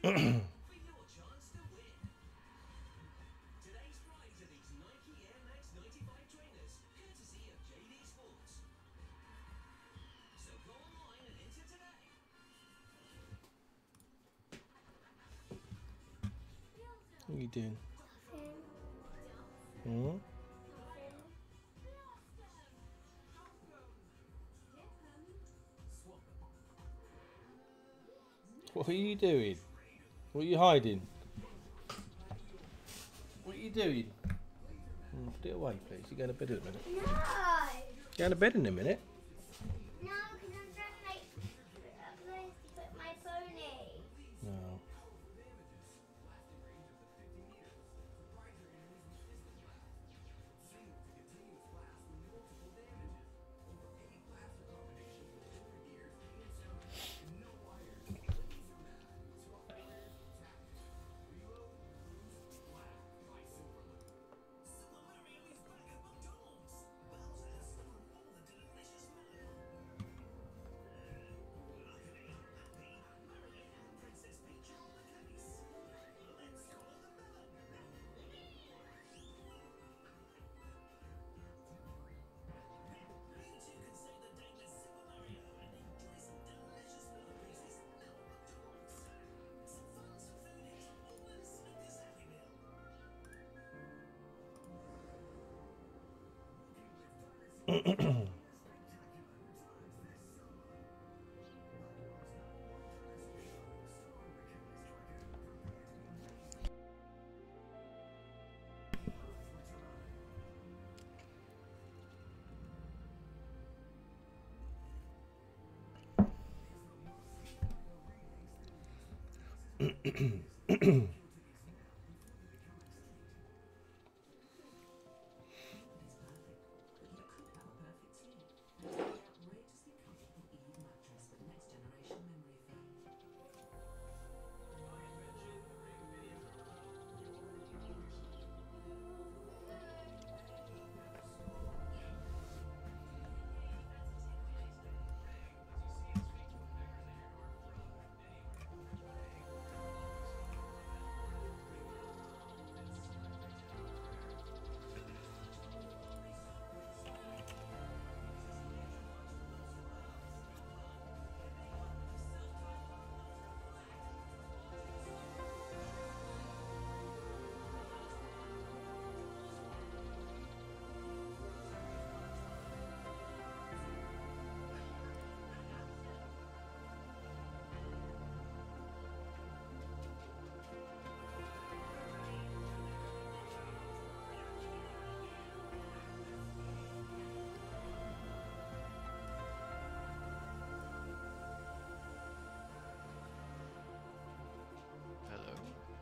What are you doing? Hmm? What are you doing? What are you hiding? What are you doing? Put it away, please. You're going to bed in a minute. No! Going to bed in a minute? No, because I'm trying to make a place to put my pony. No.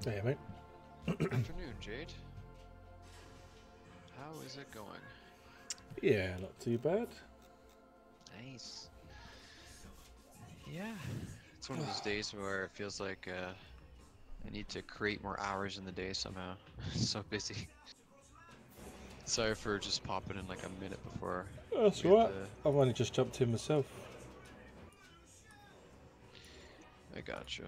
Hey, mate. Afternoon, Jade. How is it going? Yeah, not too bad. Nice. Yeah, it's one of those days where it feels like I need to create more hours in the day somehow. So busy. Sorry for just popping in like a minute before. That's we get right. I've only just jumped in myself. I gotcha.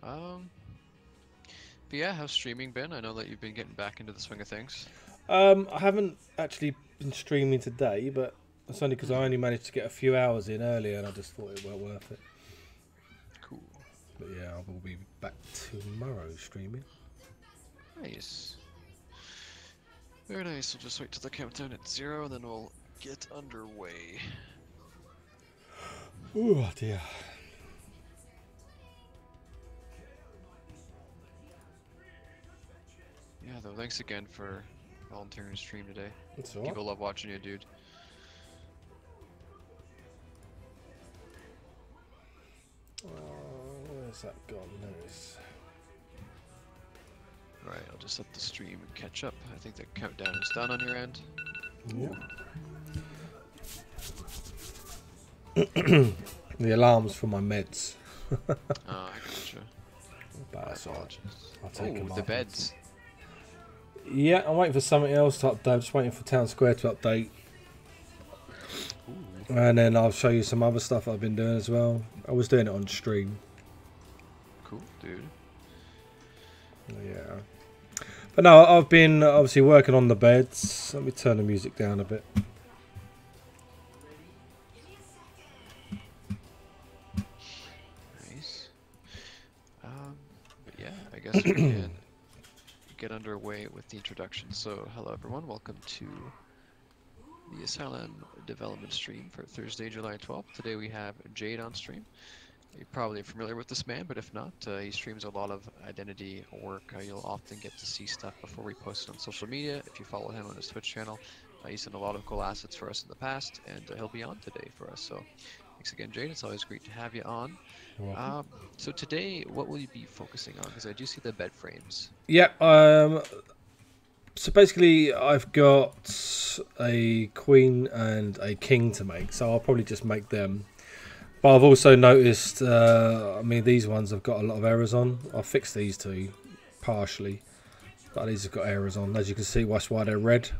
But yeah, how's streaming been? I know that you've been getting back into the swing of things. I haven't actually been streaming today, but that's only because I only managed to get a few hours in earlier, and I just thought it weren't worth it. Cool. But yeah, I will be back tomorrow streaming. Nice. Very nice. We'll just wait till the countdown at 0, and then we'll get underway. Oh dear. Yeah, though, thanks again for volunteering to stream today. That's all right. People love watching you, dude. Where's that gone? There it is. Alright, I'll just let the stream catch up. I think the countdown is done on your end. Yeah. The alarm's for my meds. Oh, I gotcha. But that's all right. I'll take them the beds. Yeah, I'm waiting for something else to update. I'm just waiting for Town Square to update. Ooh. And then I'll show you some other stuff I've been doing as well. I was doing it on stream. Cool, dude. Yeah. But no, I've been obviously working on the beds. Let me turn the music down a bit. Nice. But yeah, I guess we can get underway with the introduction. So, hello everyone, welcome to the Asylum development stream for Thursday, July 12th. Today we have Jade on stream. You're probably familiar with this man, but if not, he streams a lot of identity work. You'll often get to see stuff before we post it on social media. If you follow him on his Twitch channel, he's done a lot of cool assets for us in the past, and he'll be on today for us. So thanks again, Jade. It's always great to have you on. You're welcome. So today, what will you be focusing on? Because I do see the bed frames. Yeah. So basically, I've got a queen and a king to make, so I'll probably just make them. But I've also noticed, I mean, these ones have got a lot of errors on. I'll fix these two partially, but these have got errors on. As you can see, that's why they're red.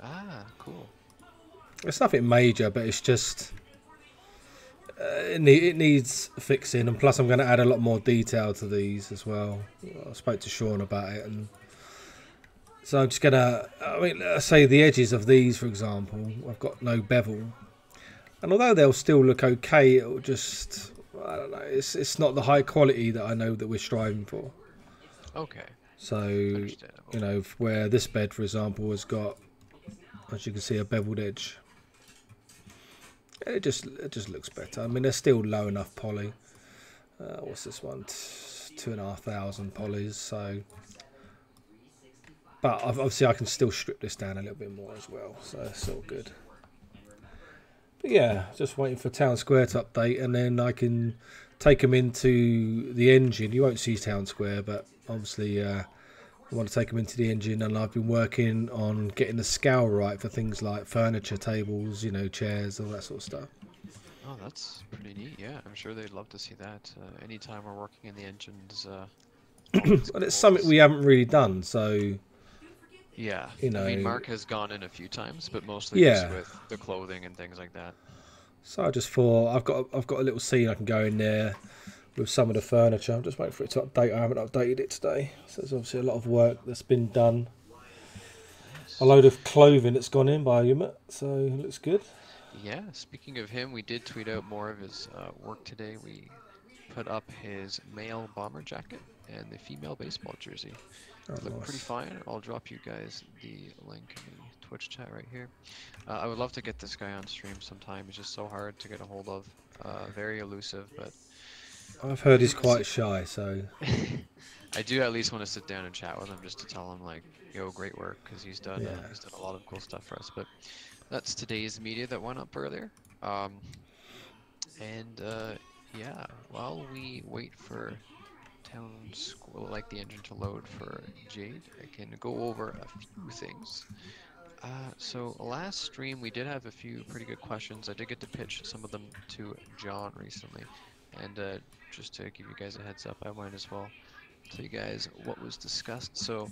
Ah, cool. It's nothing major, but it's just it needs fixing. And plus, I'm going to add a lot more detail to these as well. I spoke to Sean about it, and so I'm just going to. I mean, let's say the edges of these, for example, I've got no bevel. And although they'll still look okay, it'll just, I don't know, it's not the high quality that I know that we're striving for. Okay. So, Understandable. you know, where this bed, for example, has got, as you can see, a beveled edge. It just looks better. I mean, they're still low enough poly. What's this one? 2,500 polys. So, but obviously I can still strip this down a little bit more as well. So it's all good. But yeah, just waiting for Town Square to update, and then I can take them into the engine. You won't see Town Square, but obviously I want to take them into the engine, and I've been working on getting the scale right for things like furniture, tables, you know, chairs, all that sort of stuff. Oh, that's pretty neat. Yeah, I'm sure they'd love to see that. Anytime we're working in the engines, But it's something we haven't really done, so yeah, you know. I mean, Mark has gone in a few times, but mostly just Yeah. with the clothing and things like that. So I just thought I've got a little scene I can go in there with some of the furniture. I'm just waiting for it to update. I haven't updated it today, so there's obviously a lot of work that's been done. Nice. A load of clothing that's gone in by Umit, so it looks good. Yeah, speaking of him, we did tweet out more of his work today. We put up his male bomber jacket and the female baseball jersey. Oh, Look nice. pretty fine. I'll drop you guys the link in the Twitch chat right here. I would love to get this guy on stream sometime. He's just so hard to get a hold of. Very elusive, but I've heard he's quite shy, so I do at least want to sit down and chat with him just to tell him like, yo, great work, because he's done a lot of cool stuff for us. But that's today's media that went up earlier. Yeah, while we wait for Town Square, like the engine to load for Jade, I can go over a few things. So last stream we did have a few pretty good questions. I did get to pitch some of them to John recently, and just to give you guys a heads up, I might as well tell you guys what was discussed. So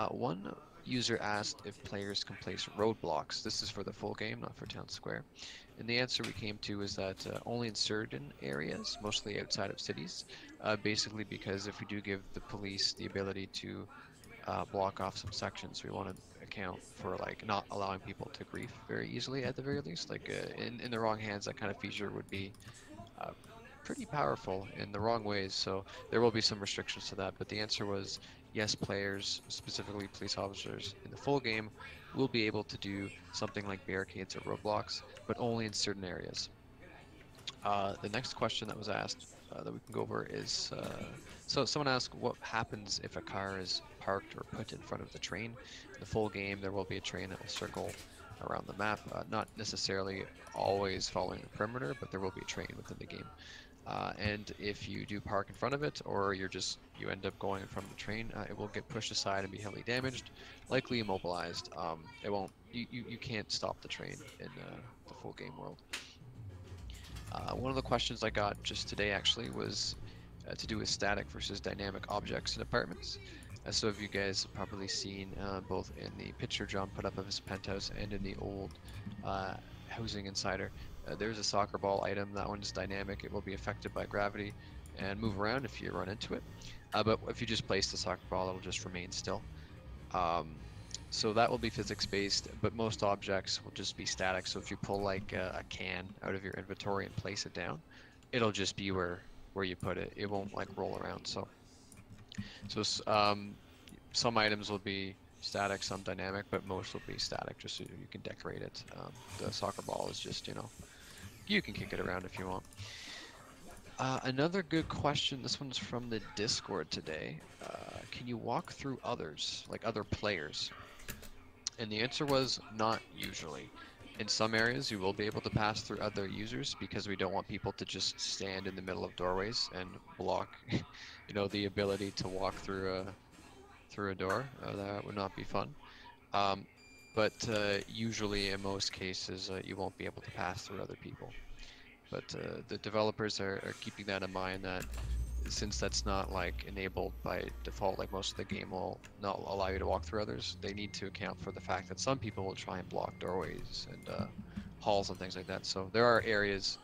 one user asked if players can place roadblocks. This is for the full game, not for Town Square. And the answer we came to is that only in certain areas, mostly outside of cities, basically because if we do give the police the ability to block off some sections, we want to account for like not allowing people to grief very easily at the very least. Like in the wrong hands, that kind of feature would be pretty powerful in the wrong ways, so there will be some restrictions to that. But the answer was yes, players, specifically police officers in the full game, will be able to do something like barricades or roadblocks, but only in certain areas. The next question that was asked that we can go over is, so someone asked what happens if a car is parked or put in front of the train. In the full game, there will be a train that will circle around the map, not necessarily always following the perimeter, but there will be a train within the game. And if you do park in front of it, or you end up going in front of the train, it will get pushed aside and be heavily damaged, likely immobilized. You can't stop the train in the full game world. One of the questions I got just today actually was to do with static versus dynamic objects in apartments. So have you guys probably seen both in the picture John put up of his penthouse and in the old Housing Insider, there's a soccer ball item. That one's dynamic. It will be affected by gravity, and move around if you run into it. But if you just place the soccer ball, it'll just remain still. Um, so that will be physics based, but most objects will just be static. So if you pull like a can out of your inventory and place it down, it'll just be where you put it. It won't like roll around. So some items will be static, some dynamic, but most will be static, just so you can decorate it. The soccer ball is just, you can kick it around if you want. Another good question, this one's from the Discord today. Can you walk through others, like other players? And the answer was not usually. In some areas, you will be able to pass through other users because we don't want people to just stand in the middle of doorways and block, the ability to walk through a door. That would not be fun. Um, but usually, in most cases, you won't be able to pass through other people. But the developers are keeping that in mind, that since that's not like enabled by default, like most of the game will not allow you to walk through others, they need to account for the fact that some people will try and block doorways and halls and things like that. So there are areas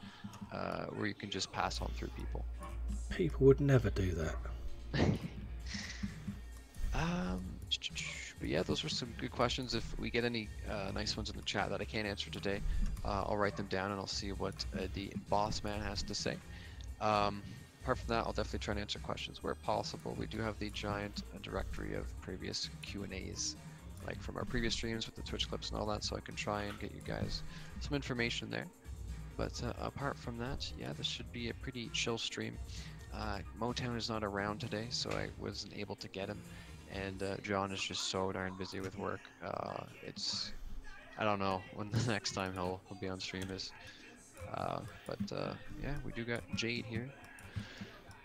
where you can just pass on through people. People would never do that. But yeah, those were some good questions. If we get any nice ones in the chat that I can't answer today, I'll write them down and I'll see what the boss man has to say. Apart from that, I'll definitely try and answer questions where possible. We do have the giant directory of previous Q&As, like from our previous streams with the Twitch clips and all that, so I can try and get you guys some information there. But apart from that, yeah, this should be a pretty chill stream. Motown is not around today, so I wasn't able to get him. And John is just so darn busy with work. I don't know when the next time he'll be on stream is. Yeah, we do got Jade here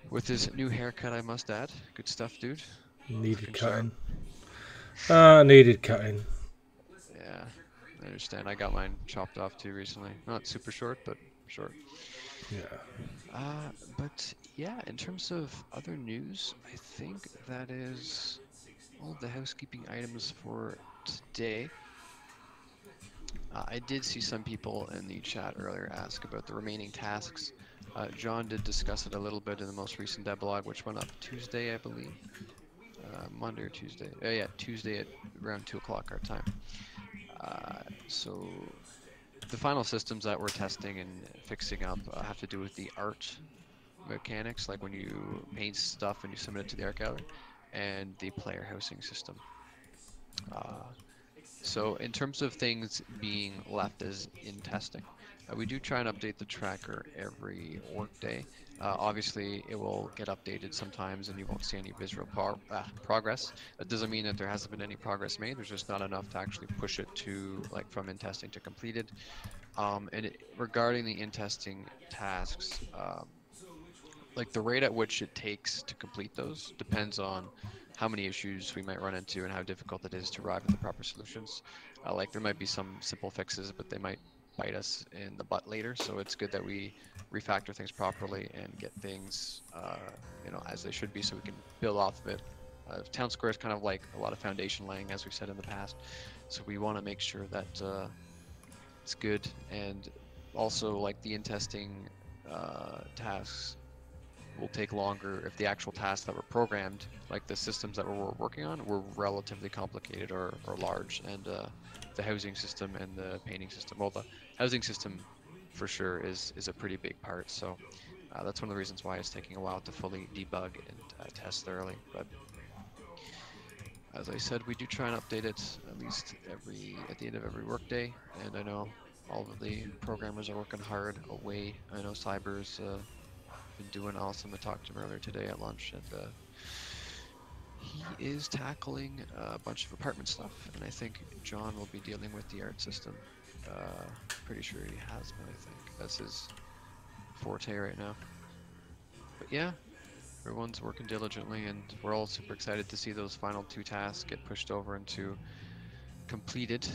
with his new haircut, I must add. Good stuff, dude. Needed cutting. Needed cutting. Yeah, I understand. I got mine chopped off too recently. Not super short, but short. Yeah. But yeah, in terms of other news, I think that is all of the housekeeping items for today. I did see some people in the chat earlier ask about the remaining tasks. John did discuss it a little bit in the most recent devlog, which went up Tuesday, I believe. Monday or Tuesday. Yeah, Tuesday at around 2 o'clock our time. So the final systems that we're testing and fixing up have to do with the art mechanics, like when you paint stuff and you submit it to the art gallery, and the player housing system. So in terms of things being left as in testing, we do try and update the tracker every workday. Obviously, it will get updated sometimes and you won't see any visual progress. That doesn't mean that there hasn't been any progress made. There's just not enough to actually push it to from in testing to completed. Regarding the in testing tasks, like the rate at which it takes to complete those depends on how many issues we might run into and how difficult it is to arrive at the proper solutions. Like there might be some simple fixes, but they might bite us in the butt later. So it's good that we refactor things properly and get things, as they should be, so we can build off of it. Town Square is kind of like a lot of foundation laying, as we've said in the past. So we want to make sure that it's good, and also like the in testing tasks will take longer if the actual tasks that were programmed, like the systems that we're working on, were relatively complicated or large. And the housing system and the painting system, well, the housing system for sure is a pretty big part. So that's one of the reasons why it's taking a while to fully debug and test thoroughly. But as I said, we do try and update it at least at the end of every workday. And I know all of the programmers are working hard away. I know Cyber's been doing awesome. I talked to him earlier today at lunch, and he is tackling a bunch of apartment stuff, and I think John will be dealing with the art system. Pretty sure he has been, I think. That's his forte right now. But yeah, everyone's working diligently, and we're all super excited to see those final 2 tasks get pushed over into completed.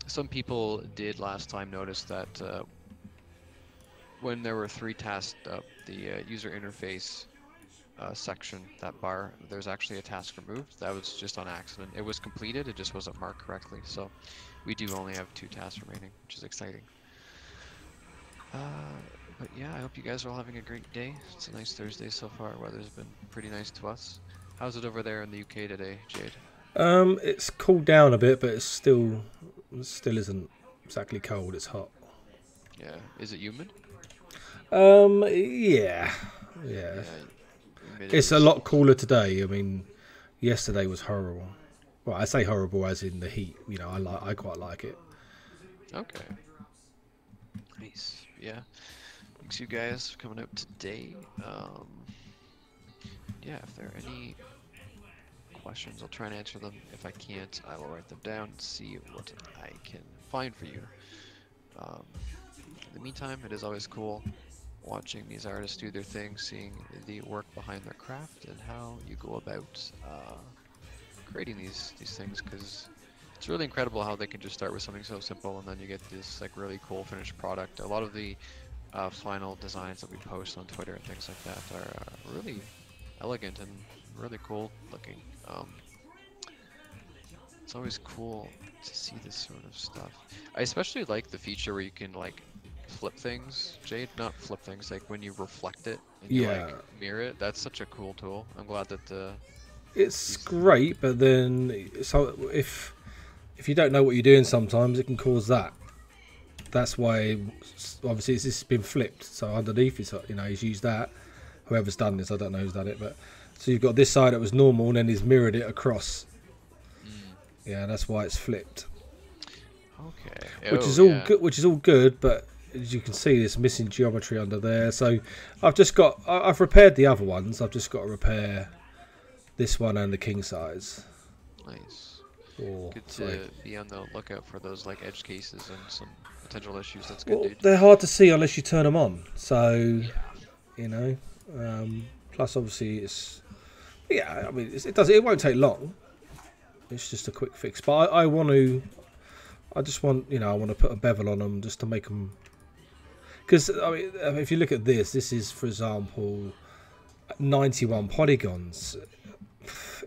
Some people did last time notice that when there were 3 tasks up, the user interface section, that bar, there's actually a task removed. That was just on accident. It was completed, it just wasn't marked correctly. So we do only have 2 tasks remaining, which is exciting. But yeah, I hope you guys are all having a great day. It's a nice Thursday so far. Weather's been pretty nice to us. How's it over there in the UK today, Jade? It's cooled down a bit, but it still isn't exactly cold. It's hot. Yeah, is it humid? Yeah, yeah. Yeah, It's a humidity's lot cooler today. I mean, yesterday was horrible. Well, I say horrible as in the heat. You know, I quite like it. okay. Nice. Yeah. Thanks you guys for coming out today. Yeah, if there are any questions, I'll try and answer them. If I can't, I will write them down and see what I can find for you. Um, in the meantime, it is always cool watching these artists do their thing, seeing the work behind their craft and how you go about creating these things, because it's really incredible how they can just start with something so simple and then you get this like really cool finished product. A lot of the final designs that we post on Twitter and things like that are really elegant and really cool looking. It's always cool to see this sort of stuff. I especially like the feature where you can like flip things, Jade, not flip things, like when you reflect it and you Yeah, like mirror it. That's such a cool tool. I'm glad that it's these. great, but then so if you don't know what you're doing, sometimes it can cause that. That's why obviously it's been flipped. So underneath is he's used that. Whoever's done this, I don't know who's done it, but so you've got this side that was normal, and then he's mirrored it across. Mm, Yeah, that's why it's flipped. okay. Which Oh, is all yeah. good. Which is all good, but as you can see, there's missing geometry under there. So I've repaired the other ones. I've just got to repair this one and the king size. Nice. Or Good sorry. to be on the lookout for those like edge cases and some potential issues. That's good, Well, dude. they're hard to see unless you turn them on. So Yeah. you know. Plus, obviously, I mean, it won't take long. It's just a quick fix. But I want to. I just want I want to put a bevel on them just to make them. Because I mean, if you look at this is, for example, 91 polygons.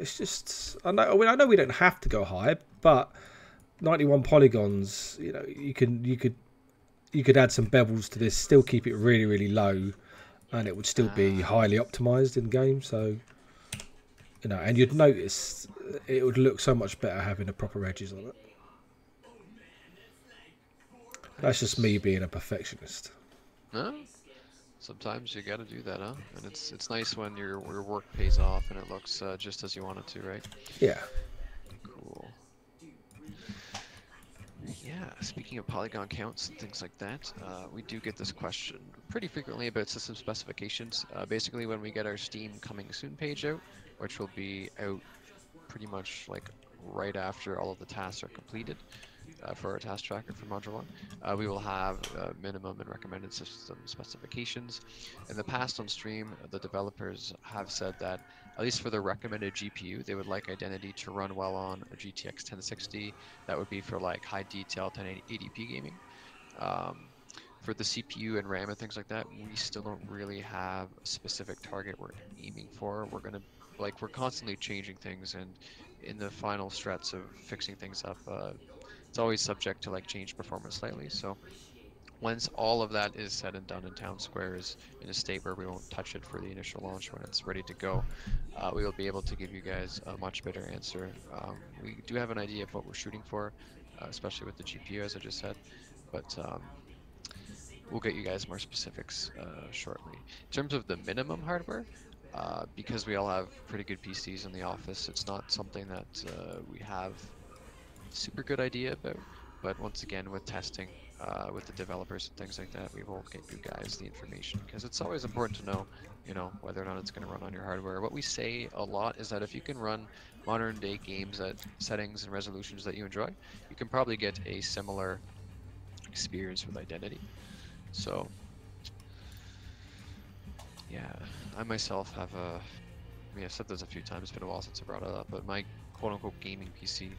It's just I know we don't have to go high, but 91 polygons. You could add some bevels to this, still keep it really really low, and it would still be Ah, highly optimized in game. So and you'd notice it would look so much better having the proper edges on it. That's just me nice. being a perfectionist. No? Sometimes you gotta do that, huh? And it's nice when your work pays off and it looks just as you want it to, right? Yeah. Cool. Yeah, speaking of polygon counts and things like that, we do get this question pretty frequently about system specifications. Basically, when we get our Steam Coming Soon page out, which will be out pretty much like right after all of the tasks are completed for our task tracker for Module 1, we will have minimum and recommended system specifications. In the past on stream, the developers have said that at least for the recommended GPU, they would like Identity to run well on a GTX 1060. That would be for like high detail 1080p gaming. Um, for the CPU and RAM and things like that, we still don't really have a specific target we're aiming for. We're constantly changing things, and in the final stretch of fixing things up, it's always subject to like change performance slightly. So once all of that is said and done and Town Square is in a state where we won't touch it for the initial launch, when it's ready to go, we will be able to give you guys a much better answer. We do have an idea of what we're shooting for, especially with the GPU, as I just said, but we'll get you guys more specifics shortly. In terms of the minimum hardware, because we all have pretty good PCs in the office, it's not something that we have super good idea about, but once again, with testing with the developers and things like that, we will get you guys the information, because it's always important to know, whether or not it's going to run on your hardware. What we say a lot is that if you can run modern day games at settings and resolutions that you enjoy, you can probably get a similar experience with Identity. So yeah, I myself have I've said this a few times, it's been a while since I brought it up, but my quote-unquote gaming PC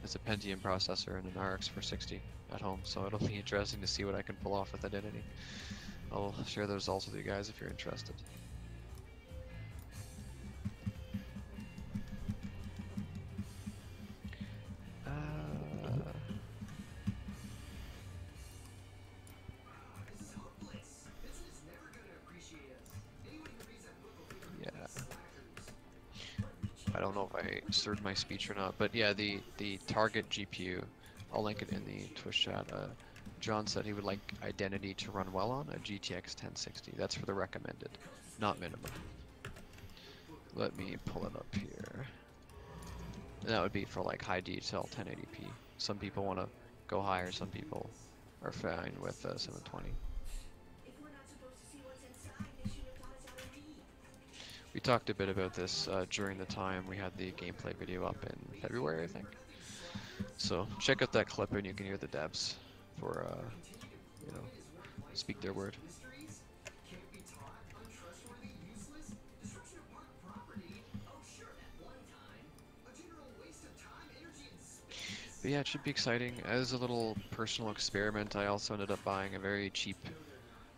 has a Pentium processor and an RX 460 at home, so it'll be interesting to see what I can pull off with Identity. I'll share the results with you guys if you're interested. Uh, I don't know if I slurred my speech or not, but yeah, the target GPU, I'll link it in the Twitch chat. John said he would like Identity to run well on a GTX 1060. That's for the recommended, not minimum. Let me pull it up here. And that would be for like high detail 1080p. Some people want to go higher, some people are fine with 720. We talked a bit about this during the time we had the gameplay video up in February, I think. So check out that clip and you can hear the devs for, you know, speak their word. But yeah, it should be exciting. As a little personal experiment, I also ended up buying a very cheap,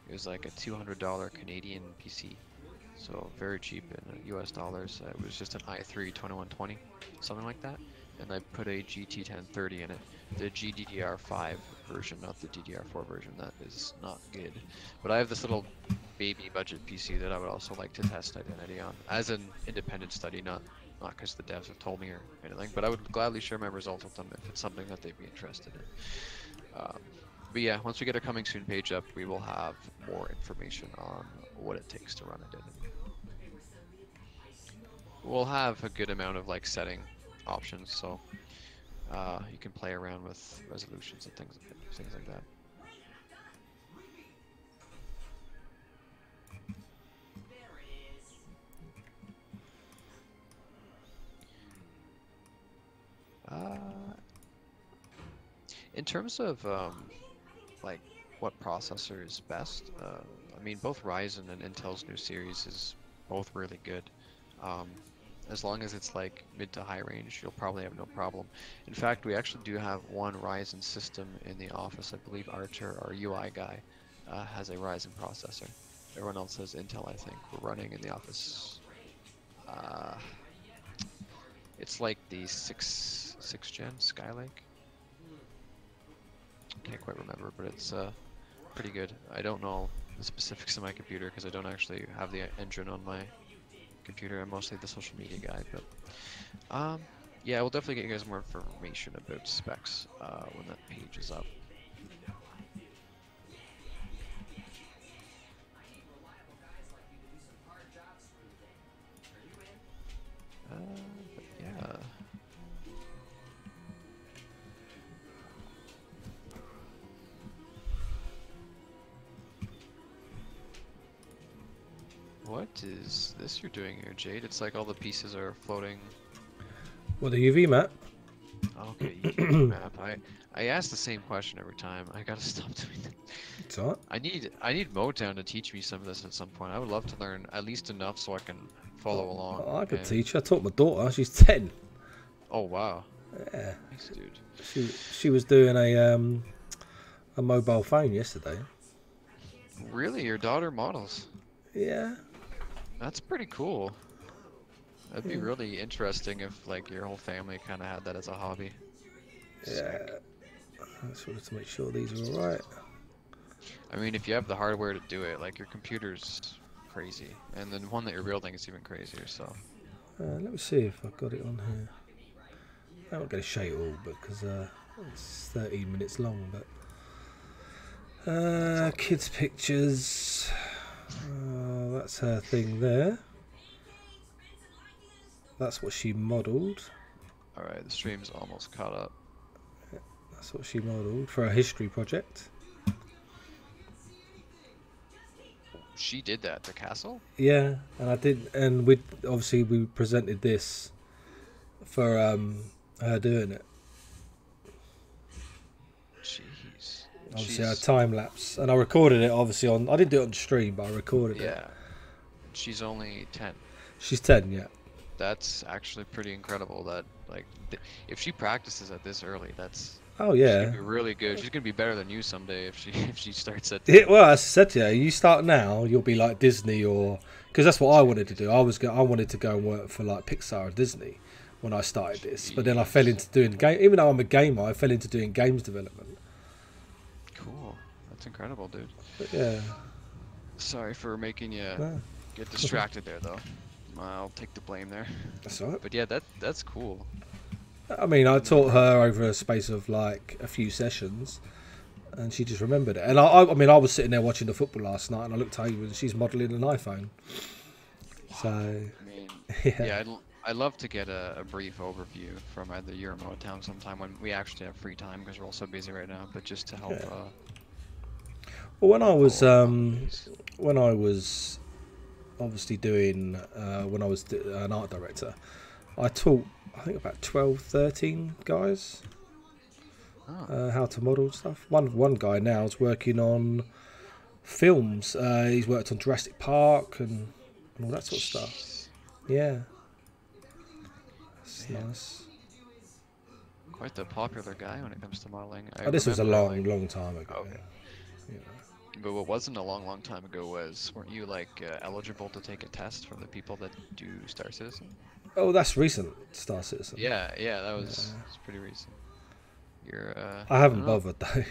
it was like a $200 Canadian PC. So very cheap in US dollars. It was just an i3 2120, something like that. And I put a GT 1030 in it. The GDDR5 version, not the DDR4 version. That is not good. But I have this little baby budget PC that I would also like to test Identity on as an independent study, not because the devs have told me or anything. But I would gladly share my results with them if it's something that they'd be interested in. But yeah, once we get a coming soon page up, we will have more information on what it takes to run Identity. We'll have a good amount of like setting options, so you can play around with resolutions and things like that. In terms of like what processor is best, I mean both Ryzen and Intel's new series is both really good. As long as it's like mid to high range, you'll probably have no problem. In fact, we actually do have one Ryzen system in the office. I believe Archer, our UI guy, has a Ryzen processor. Everyone else has Intel, I think. We're running in the office. It's like the 6th gen Skylake. Can't quite remember, but it's pretty good. I don't know the specifics of my computer because I don't actually have the engine on my computer. I'm mostly the social media guy, but yeah, we'll definitely get you guys more information about specs when that page is up. But yeah. What is this you're doing here, Jade? It's like all the pieces are floating. Well, the UV map. Okay, UV map. I ask the same question every time. I gotta stop doing that. It's all right. I need Motown to teach me some of this at some point. I would love to learn at least enough so I can follow along. I could teach her. I taught my daughter. She's 10. Oh wow. Yeah. Nice, dude. She was doing a mobile phone yesterday. Really, your daughter models? Yeah. That's pretty cool. That'd be really interesting if like your whole family kind of had that as a hobby. Yeah. Sick. I just wanted to make sure these are all right. I mean, if you have the hardware to do it, like your computer's crazy, and then one that you're building is even crazier. So. Let me see if I've got it on here. I'm not going to show you all because it's 13 minutes long. But kids' pictures. That's her thing there. That's what she modelled. Alright, the stream's almost caught up. Yeah, that's what she modelled for a history project. She did that, the castle? Yeah, and I did, and we presented this for her doing it. Jeez. Obviously, a time lapse, and I recorded it. Obviously, I didn't do it on stream, but I recorded it. Yeah. She's only 10. She's 10, yeah. That's actually pretty incredible. That like, if she practices at this early, that's. Oh yeah. She's gonna be really good. She's gonna be better than you someday if she starts at. Yeah, well, as I said to you, you start now, you'll be like Disney or because that's what I wanted to do. I wanted to go and work for like Pixar or Disney when I started this, but then I fell into doing game. Even though I'm a gamer, I fell into doing games development. Cool. That's incredible, dude. But yeah. Sorry for making you get distracted there, though. I'll take the blame there. That's all right. But yeah, that's cool. I mean, I taught her over a space of like a few sessions, and she just remembered it. And I mean, I was sitting there watching the football last night, and I looked over, and she's modelling an iPhone. So, I mean, yeah, I'd love to get a brief overview from either you or Motown sometime when we actually have free time because we're all so busy right now. But just to help. Yeah. Well, when I was obviously doing when I was an art director, I taught I think about 12, 13 guys how to model stuff. One guy now is working on films. He's worked on Jurassic Park and all that sort of stuff. Yeah, that's nice. Quite the popular guy when it comes to modeling. This was a long time ago. Okay. Yeah. But what wasn't a long time ago was, weren't you like eligible to take a test from the people that do Star Citizen? Oh, that's recent, Star Citizen. Yeah, that was it's pretty recent. You're. I haven't don't know. bothered though.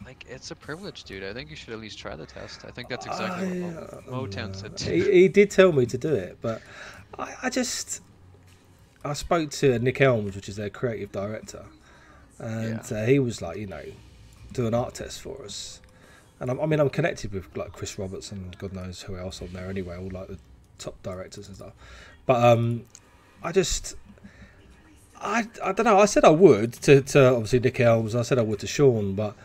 Like it's a privilege, dude. I think you should at least try the test. I think that's exactly what Motown said too. He did tell me to do it, but I spoke to Nick Elms, which is their creative director, and he was like, do an art test for us. And I'm connected with like Chris Roberts and God knows who else on there anyway, all like the top directors and stuff. But I don't know. I said I would to obviously Nick Elms. I said I would to Sean, but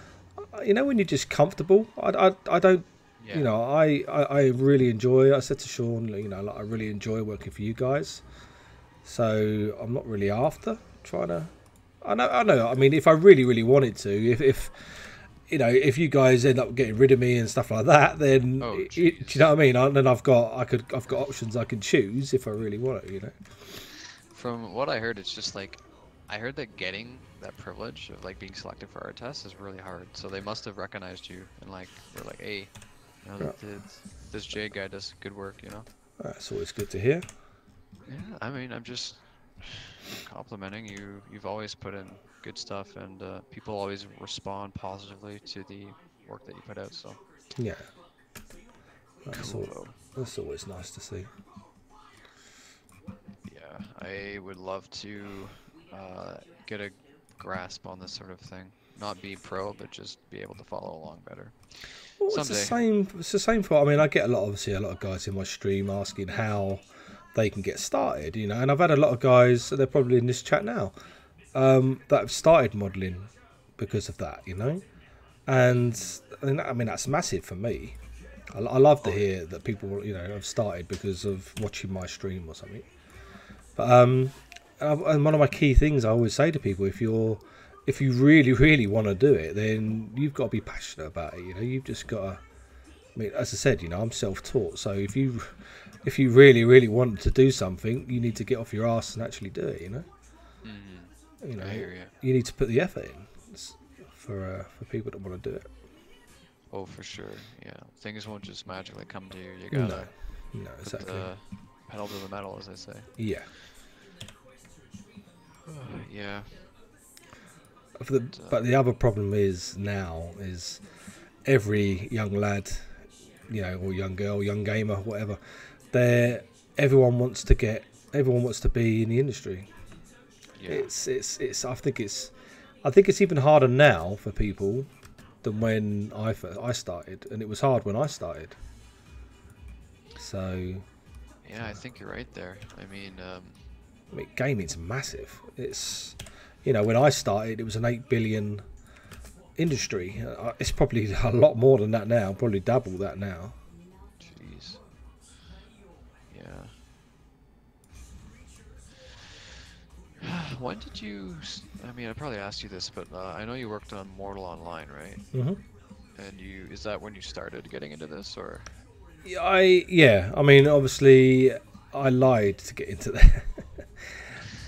when you're just comfortable, I don't. Yeah. I really enjoy. I said to Sean, like I really enjoy working for you guys. So I'm not really after trying to. I know. I mean, if I really wanted to, if you guys end up getting rid of me and stuff like that, then do you know what I mean? Then I've got options I can choose if I really want it. From what I heard, it's just like I heard that getting that privilege of like being selected for our test is really hard. So they must have recognized you and like they're like, hey, this Jay guy does good work. That's always good to hear. Yeah, I mean, I'm just complimenting you. You've always put in good stuff, and people always respond positively to the work that you put out. So yeah, that's cool. That's always nice to see. Yeah, I would love to get a grasp on this sort of thing. Not be pro, but just be able to follow along better. Well, Someday. It's the same for. I mean, I get a lot of guys in my stream asking how they can get started, and I've had a lot of guys, they're probably in this chat now, that have started modelling because of that, and I mean that's massive for me. I love to hear that people, have started because of watching my stream or something. But and one of my key things I always say to people, if you really want to do it, then you've got to be passionate about it. You've just got to. I mean, as I said, I'm self-taught, so if you really want to do something, you need to get off your ass and actually do it. I hear you. You need to put the effort in for people that want to do it. Oh, for sure. Yeah, things won't just magically come to you. You gotta no, exactly. put the pedal to the metal, as they say. Yeah. Yeah. But the other problem is every young lad, or young girl, young gamer, whatever, everyone wants to be in the industry. Yeah. It's I think it's even harder now for people than when I started, and it was hard when I started. So Yeah, I think you're right there. I mean, gaming's massive. It's when I started, it was an 8 billion industry. It's probably a lot more than that now, probably double that now. jeez. Yeah. When did you? I mean, I probably asked you this, but I know you worked on Mortal Online, right? Mm-hmm. And is that when you started getting into this, or? Yeah. I mean, obviously, I lied to get into that.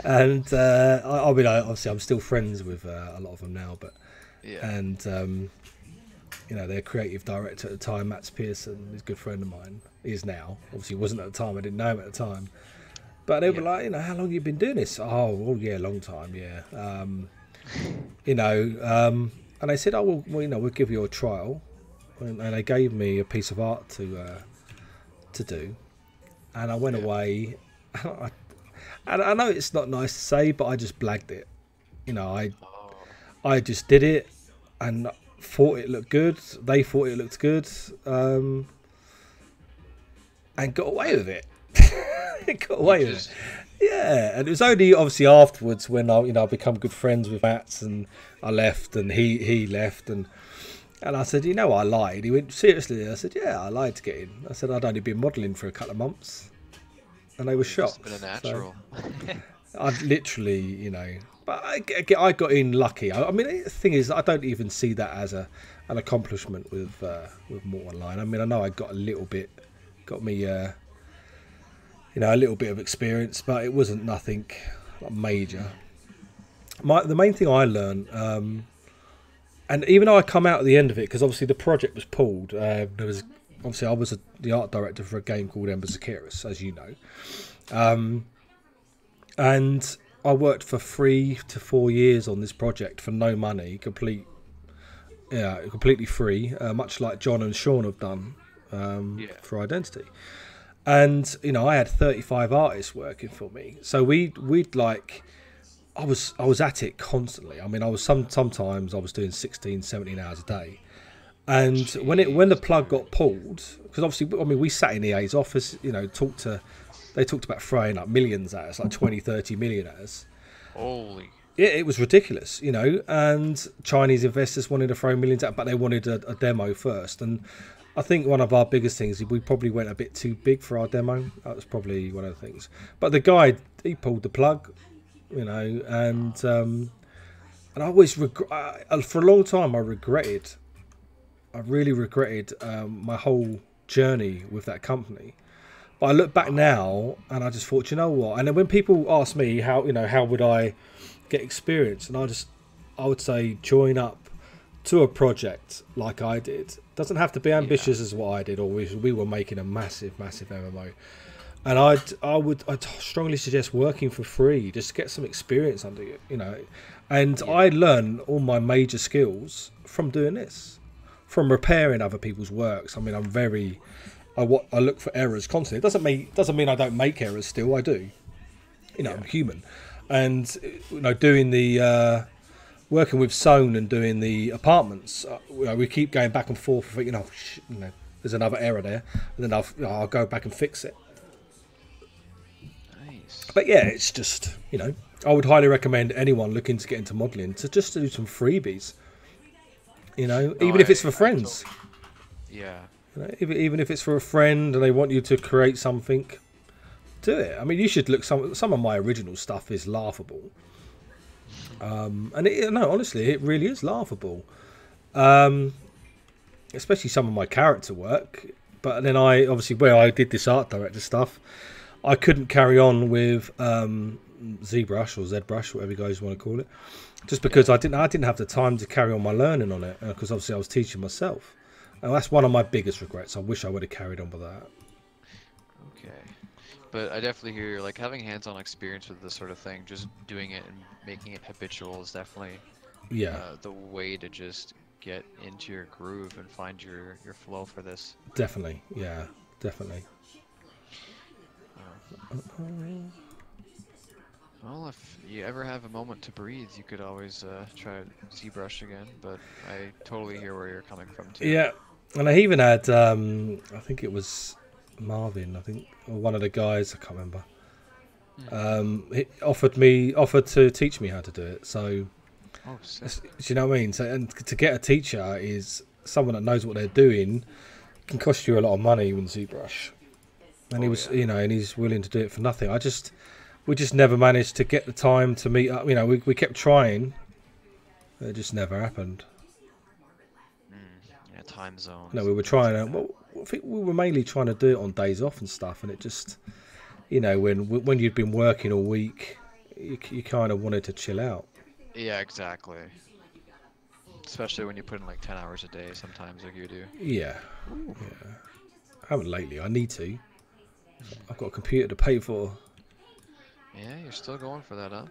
And obviously, I'm still friends with a lot of them now, but Yeah. and their creative director at the time, Matt Pearson, is a good friend of mine. He is now. Obviously, he wasn't at the time. I didn't know him at the time. But they were like, how long have you been doing this? Oh, well, yeah, long time, yeah. And they said, oh, well, we'll give you a trial. And they gave me a piece of art to do. and I went away. And I know it's not nice to say, but I just blagged it. You know, Oh, I just did it and thought it looked good. They thought it looked good, and got away with it. Got away with it. Yeah, and it was only obviously afterwards when I become good friends with Mats, and I left, and he left, and I said, you know, I lied. He went, seriously? I said, yeah, I lied to get in. I said I'd only been modelling for a couple of months, and they were it's shocked. been a natural. I'd literally, you know, but I got in lucky. I mean, the thing is, I don't even see that as an accomplishment with More Online. I mean, I know I got me, a little bit of experience, but it wasn't nothing like major. The main thing I learned, and even though I come out at the end of it, because obviously the project was pulled. There was obviously I was the art director for a game called Embers Zakiris, as you know, and I worked for 3 to 4 years on this project for no money, completely free, much like John and Sean have done for Identity. And you know, I had 35 artists working for me, so we'd like, I was at it constantly. I mean, I was sometimes I was doing 16, 17 hours a day. And when the plug got pulled, because obviously, I mean, we sat in EA's office, you know, they talked about throwing up millions at us, like 20, 30 million at us. Holy. Yeah, it was ridiculous, you know, and Chinese investors wanted to throw millions at, but they wanted a demo first. And I think one of our biggest things, we probably went a bit too big for our demo. That was probably one of the things. But the guy, he pulled the plug, you know, and I always for a long time I really regretted my whole journey with that company. But I look back now and I just thought, you know what? And then when people ask me how would I get experience, and I would say join up to a project like I did. Doesn't have to be ambitious as what I did, or we were making a massive MMO. And I'd strongly suggest working for free, just to get some experience under you, you know. And I learned all my major skills from doing this, from repairing other people's works. I mean, I look for errors constantly. It doesn't mean I don't make errors. Still, I do. You know, I'm human, and you know, doing the working with Sohn and doing the apartments. You know, we keep going back and forth. You know, there's another error there, and then I'll go back and fix it. Nice. But yeah, it's just, you know, I would highly recommend anyone looking to get into modelling to just do some freebies. You know, even if it's for friends. Yeah. You know, even if it's for a friend and they want you to create something, do it. I mean, you should look. Some of my original stuff is laughable, and honestly, it really is laughable. Especially some of my character work. But then I obviously, where I did this art director stuff, I couldn't carry on with ZBrush or ZBrush, whatever you guys want to call it, just because I didn't have the time to carry on my learning on it, because obviously I was teaching myself. And that's one of my biggest regrets. I wish I would have carried on with that. Okay. But I definitely hear, like, having hands-on experience with this sort of thing, just doing it and making it habitual is definitely the way to just get into your groove and find your flow for this. Definitely, yeah, definitely. Well, if you ever have a moment to breathe, you could always try ZBrush again, but I totally hear where you're coming from too. Yeah, and I even had, I think it was Marvin, or one of the guys, I can't remember. He offered to teach me how to do it. So, do you know what I mean? So, and to get a teacher is someone that knows what they're doing. Can cost you a lot of money with ZBrush, and he was, you know, and he's willing to do it for nothing. We just never managed to get the time to meet up. You know, we kept trying. It just never happened. Yeah, time zone. No, we were trying to. Well, I think we were mainly trying to do it on days off and stuff, and it just, you know, when you'd been working all week, you kind of wanted to chill out. Yeah, exactly. Especially when you put in like 10 hours a day, sometimes, like you do. Yeah. I haven't lately. I need to. I've got a computer to pay for. Yeah, you're still going for that, huh?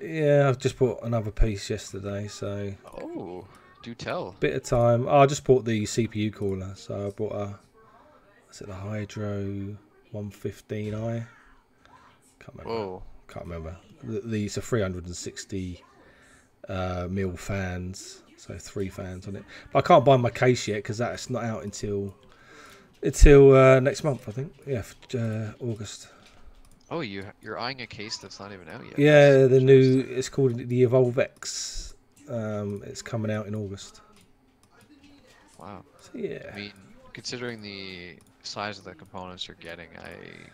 Yeah, I've just bought another piece yesterday, so. Oh, do tell. Bit of time. I just bought the CPU cooler, so I bought the Hydro 115i. Can't remember. Whoa. Can't remember. These are 360 mil fans, so 3 fans on it. But I can't buy my case yet because that's not out until next month, I think. Yeah, August. Oh, you're eyeing a case that's not even out yet. Yeah, That's the new. interesting. It's called the Evolve X. It's coming out in August. Wow. So, yeah. I mean, considering the size of the components you're getting, I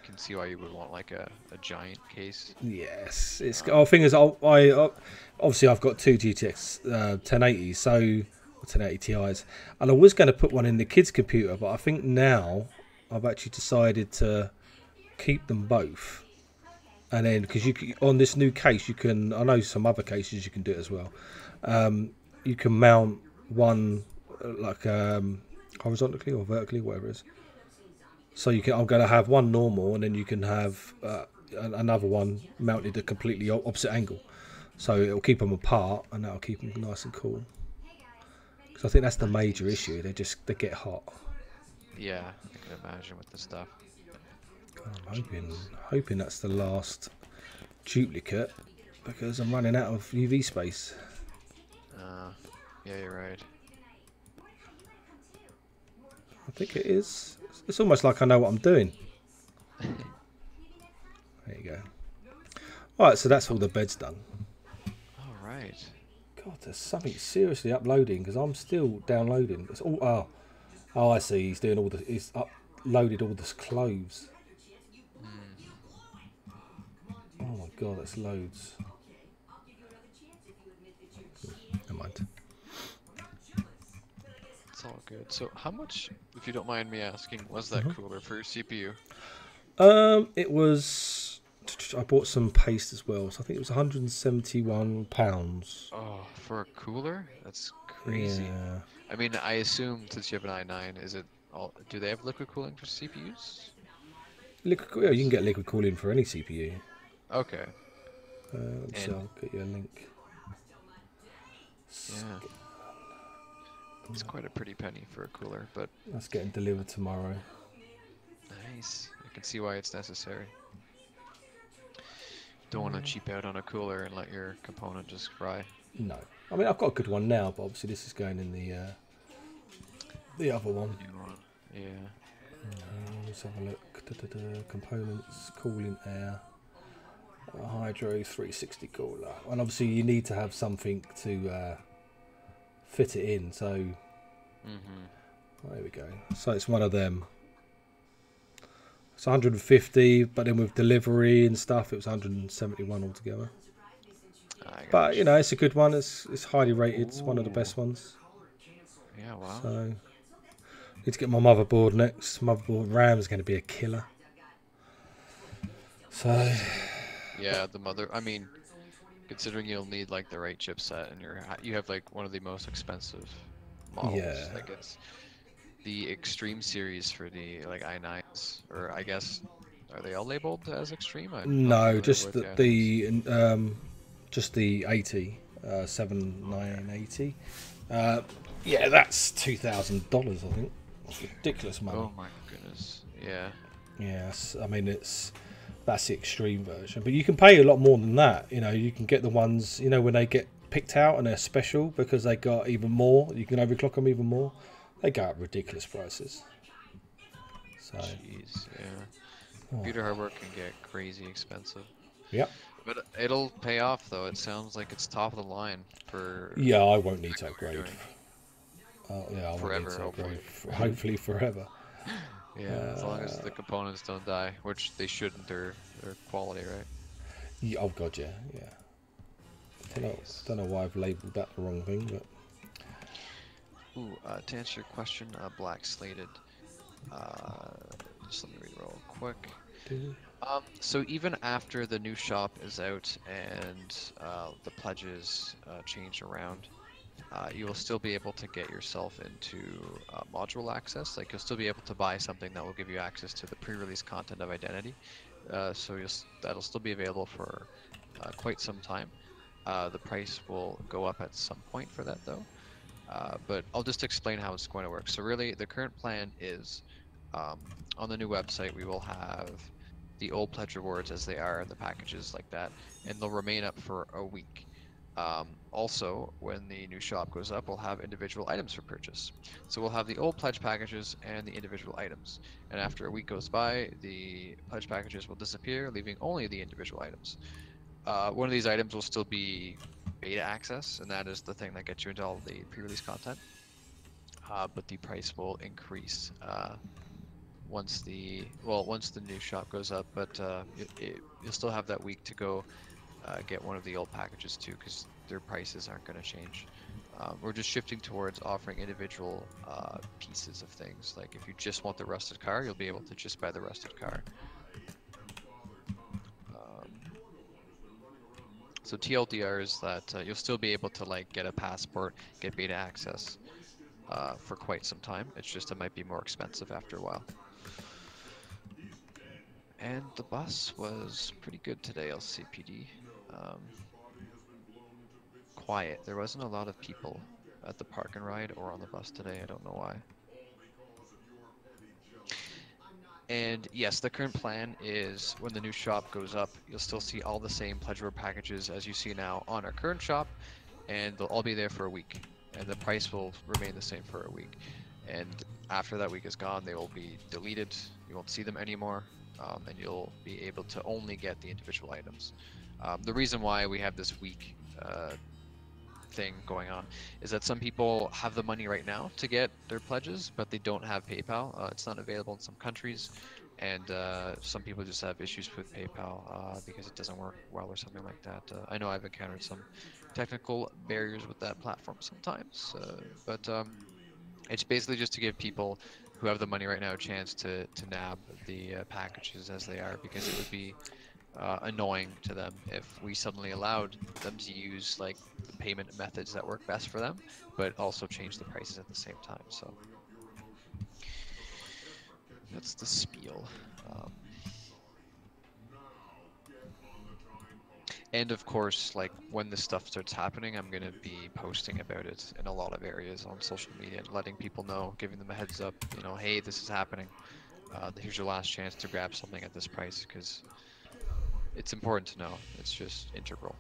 can see why you would want like a giant case. Yes, it's. Thing is, obviously I've got 2 GTX 1080s, so 1080 Ti's, and I was going to put one in the kids' computer, but I think now I've actually decided to keep them both, and then because on this new case you can. I know some other cases you can do it as well. You can mount one like horizontally or vertically, whatever it is. So you can. I'm going to have one normal, and then you can have another one mounted at a completely opposite angle. So it'll keep them apart, and that'll keep them nice and cool. Because I think that's the major issue. They get hot. Yeah, I can imagine with the stuff. I'm hoping that's the last duplicate because I'm running out of UV space. Yeah, you're right. I think it is. It's almost like I know what I'm doing. There you go. Alright, so that's all the beds done. All right. God, there's something seriously uploading because I'm still downloading. It's all I see. He's doing all the. He's uploaded all this clothes. Oh my god, that's loads. Never mind. It's all good. So how much, if you don't mind me asking, was that cooler for your CPU? It was. I bought some paste as well, so I think it was £171. Oh, for a cooler? That's crazy. Yeah. I mean, I assume since you have an i9, is it all? Do they have liquid cooling for CPUs? Yeah, you can get liquid cooling for any CPU. Okay. Let's see, I'll get you a link. Yeah. It's quite a pretty penny for a cooler, but That's getting delivered tomorrow. nice. I can see why it's necessary. Don't want to cheap out on a cooler and let your component just fry. No, I mean I've got a good one now, but obviously this is going in the other one. New one. Yeah. Let's have a look. Components, cooling air, hydro 360 cooler, and obviously you need to have something to fit it in. So there we go. So it's one of them. It's 150, but then with delivery and stuff, it was 171 altogether. But you know, it's a good one. It's highly rated. It's one of the best ones. Yeah, wow. So need to get my motherboard next. Motherboard RAM is going to be a killer. So Yeah, the mother. I mean, considering you'll need like the right chipset, and you have like one of the most expensive models. Yeah. Like it's the Extreme series for the like i9s, or I guess are they all labeled as Extreme? I'm not no, familiar just with just the 80 7980. Yeah, that's $2,000. I think it's ridiculous money. Oh my goodness. Yeah. Yes, I mean that's the extreme version, but you can pay a lot more than that. You know, you can get the ones when they get picked out and they're special because they got even more. You can overclock them even more. They go at ridiculous prices. So, Jeez. Yeah. Computer hardware can get crazy expensive. Yep. But it'll pay off though. It sounds like it's top of the line for. Yeah, I won't need to upgrade. doing. Yeah, I won't Forever, need to upgrade. hopefully. Hopefully forever. Yeah, as long as the components don't die, which they shouldn't. They're quality, right? Yeah, oh god, yeah. Don't know why I've labelled that the wrong thing, but. Ooh, to answer your question, black slated. Just let me read real quick. So even after the new shop is out and the pledges change around, you will still be able to get yourself into module access. Like you'll still be able to buy something that will give you access to the pre-release content of Identity. So that'll still be available for quite some time. The price will go up at some point for that though. But I'll just explain how it's going to work. So really, the current plan is On the new website, we will have the old pledge rewards as they are in the packages like that, and they'll remain up for a week. Also, when the new shop goes up, we'll have individual items for purchase. So we'll have the old pledge packages and the individual items. And after a week goes by, the pledge packages will disappear, leaving only the individual items. One of these items will still be beta access, and that is the thing that gets you into all the pre-release content. But the price will increase once the new shop goes up. But you'll still have that week to go get one of the old packages too, because their prices aren't going to change. We're just shifting towards offering individual pieces of things. Like if you just want the rusted car, you'll be able to just buy the rusted car. So TLDR is that you'll still be able to like get a passport, get beta access for quite some time. It's just it might be more expensive after a while. And the bus was pretty good today, LCPD. Quiet. There wasn't a lot of people at the park and ride or on the bus today. I don't know why. And yes, the current plan is when the new shop goes up, you'll still see all the same pledge reward packages as you see now on our current shop, and they'll all be there for a week, and the price will remain the same for a week. And after that week is gone, they will be deleted. You won't see them anymore, and you'll be able to only get the individual items. The reason why we have this week thing going on is that some people have the money right now to get their pledges, but they don't have PayPal. It's not available in some countries, and some people just have issues with PayPal because it doesn't work well or something like that. I know I've encountered some technical barriers with that platform sometimes, but it's basically just to give people who have the money right now a chance to nab the packages as they are, because it would be annoying to them if we suddenly allowed them to use like the payment methods that work best for them, but also change the prices at the same time. So that's the spiel. And of course, like when this stuff starts happening, I'm going to be posting about it in a lot of areas on social media and letting people know, giving them a heads up, you know, hey, this is happening. Here's your last chance to grab something at this price, because it's important to know. It's just integral.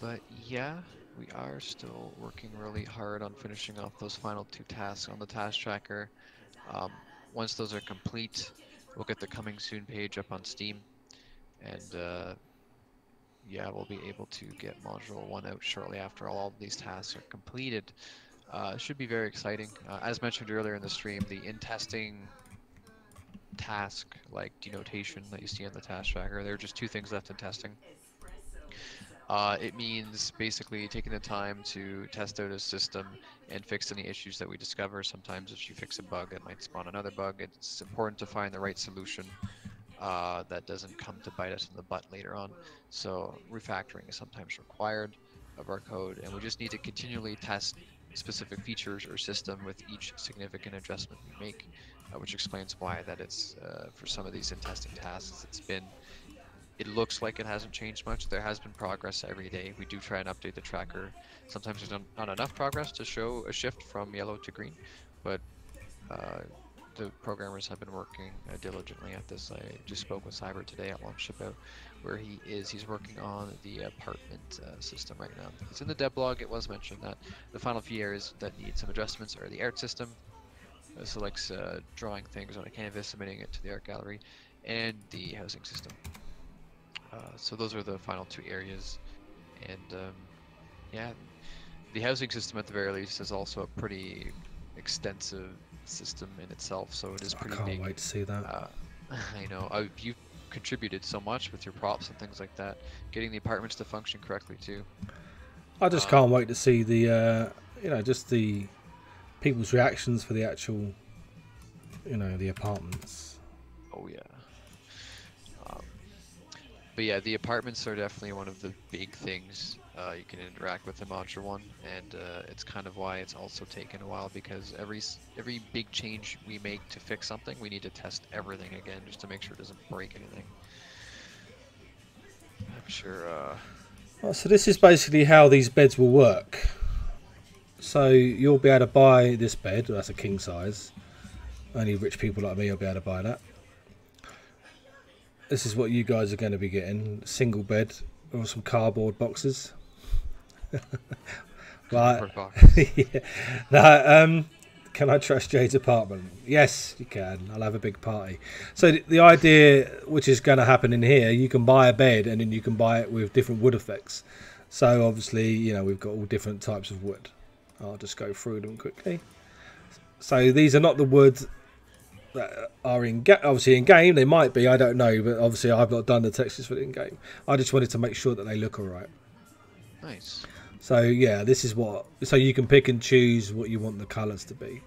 But yeah, we are still working really hard on finishing off those final 2 tasks on the task tracker. Once those are complete, we'll get the coming soon page up on Steam, and yeah, we'll be able to get module 1 out shortly after all of these tasks are completed. It should be very exciting. As mentioned earlier in the stream, the in-testing task like denotation that you see on the task tracker, there are just 2 things left in testing. It means basically taking the time to test out a system and fix any issues that we discover. Sometimes if you fix a bug, it might spawn another bug. It's important to find the right solution that doesn't come to bite us in the butt later on. So refactoring is sometimes required of our code, and we just need to continually test specific features or system with each significant adjustment we make, which explains why that it's for some of these in testing tasks, it looks like it hasn't changed much. There has been progress every day. We do try and update the tracker. Sometimes there's not enough progress to show a shift from yellow to green, but the programmers have been working diligently at this. I just spoke with Cyber today at lunch about where he is. He's working on the apartment system right now. It's in the dev blog. It was mentioned that the final few areas that need some adjustments are the art system. Selects drawing things on a canvas, submitting it to the art gallery, and the housing system. So those are the final 2 areas, and yeah, the housing system at the very least is also a pretty extensive system in itself, so it is pretty big. I can't wait to see that. I know, you've contributed so much with your props and things like that, getting the apartments to function correctly too. I just can't wait to see the, just the people's reactions for the actual, the apartments. Oh yeah. But yeah, the apartments are definitely one of the big things you can interact with in Module 1, and it's kind of why it's also taken a while, because every big change we make to fix something, we need to test everything again just to make sure it doesn't break anything. sure. Right, so this is basically how these beds will work. So you'll be able to buy this bed. That's a king size. Only rich people like me will be able to buy that. This is what you guys are going to be getting. Single bed or some cardboard boxes. Right. Cardboard box. Yeah. No, can I trust Jade's apartment? Yes, you can. I'll have a big party. So the idea, which is going to happen in here, you can buy a bed and then you can buy it with different wood effects. So obviously, you know, we've got all different types of wood. I'll just go through them quickly. So these are not the wood that are obviously in game. They might be, I don't know, but obviously I've not done the textures for the in game. I just wanted to make sure that they look all right. Nice. So yeah, this is what. So you can pick and choose what you want the colours to be.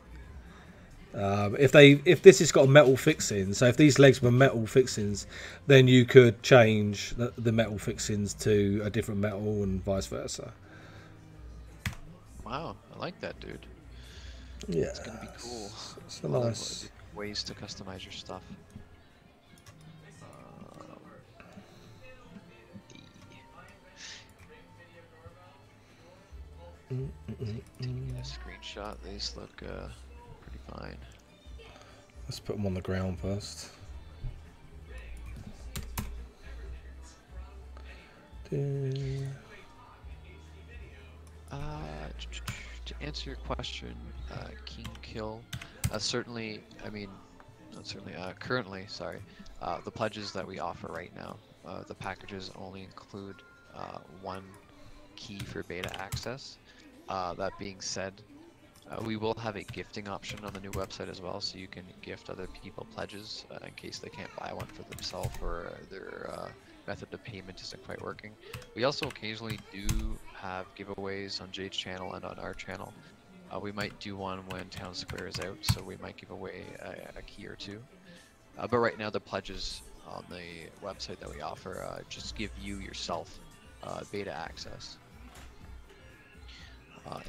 If this has got a metal fixing, so if these legs were metal fixings, then you could change the metal fixings to a different metal and vice versa. Wow, I like that, dude. Yeah, It's gonna be cool. It's a Lot of, nice. ways to customize your stuff. Taking a screenshot. These look pretty fine. Let's put them on the ground first. To answer your question, King Kill, certainly, I mean, not certainly, currently, sorry, the pledges that we offer right now, the packages only include one key for beta access. That being said, we will have a gifting option on the new website as well, so you can gift other people pledges in case they can't buy one for themselves or their method of payment isn't quite working. We also occasionally do have giveaways on Jade's channel and on our channel. We might do one when Town Square is out, so we might give away a key or two. But right now the pledges on the website that we offer just give you yourself beta access.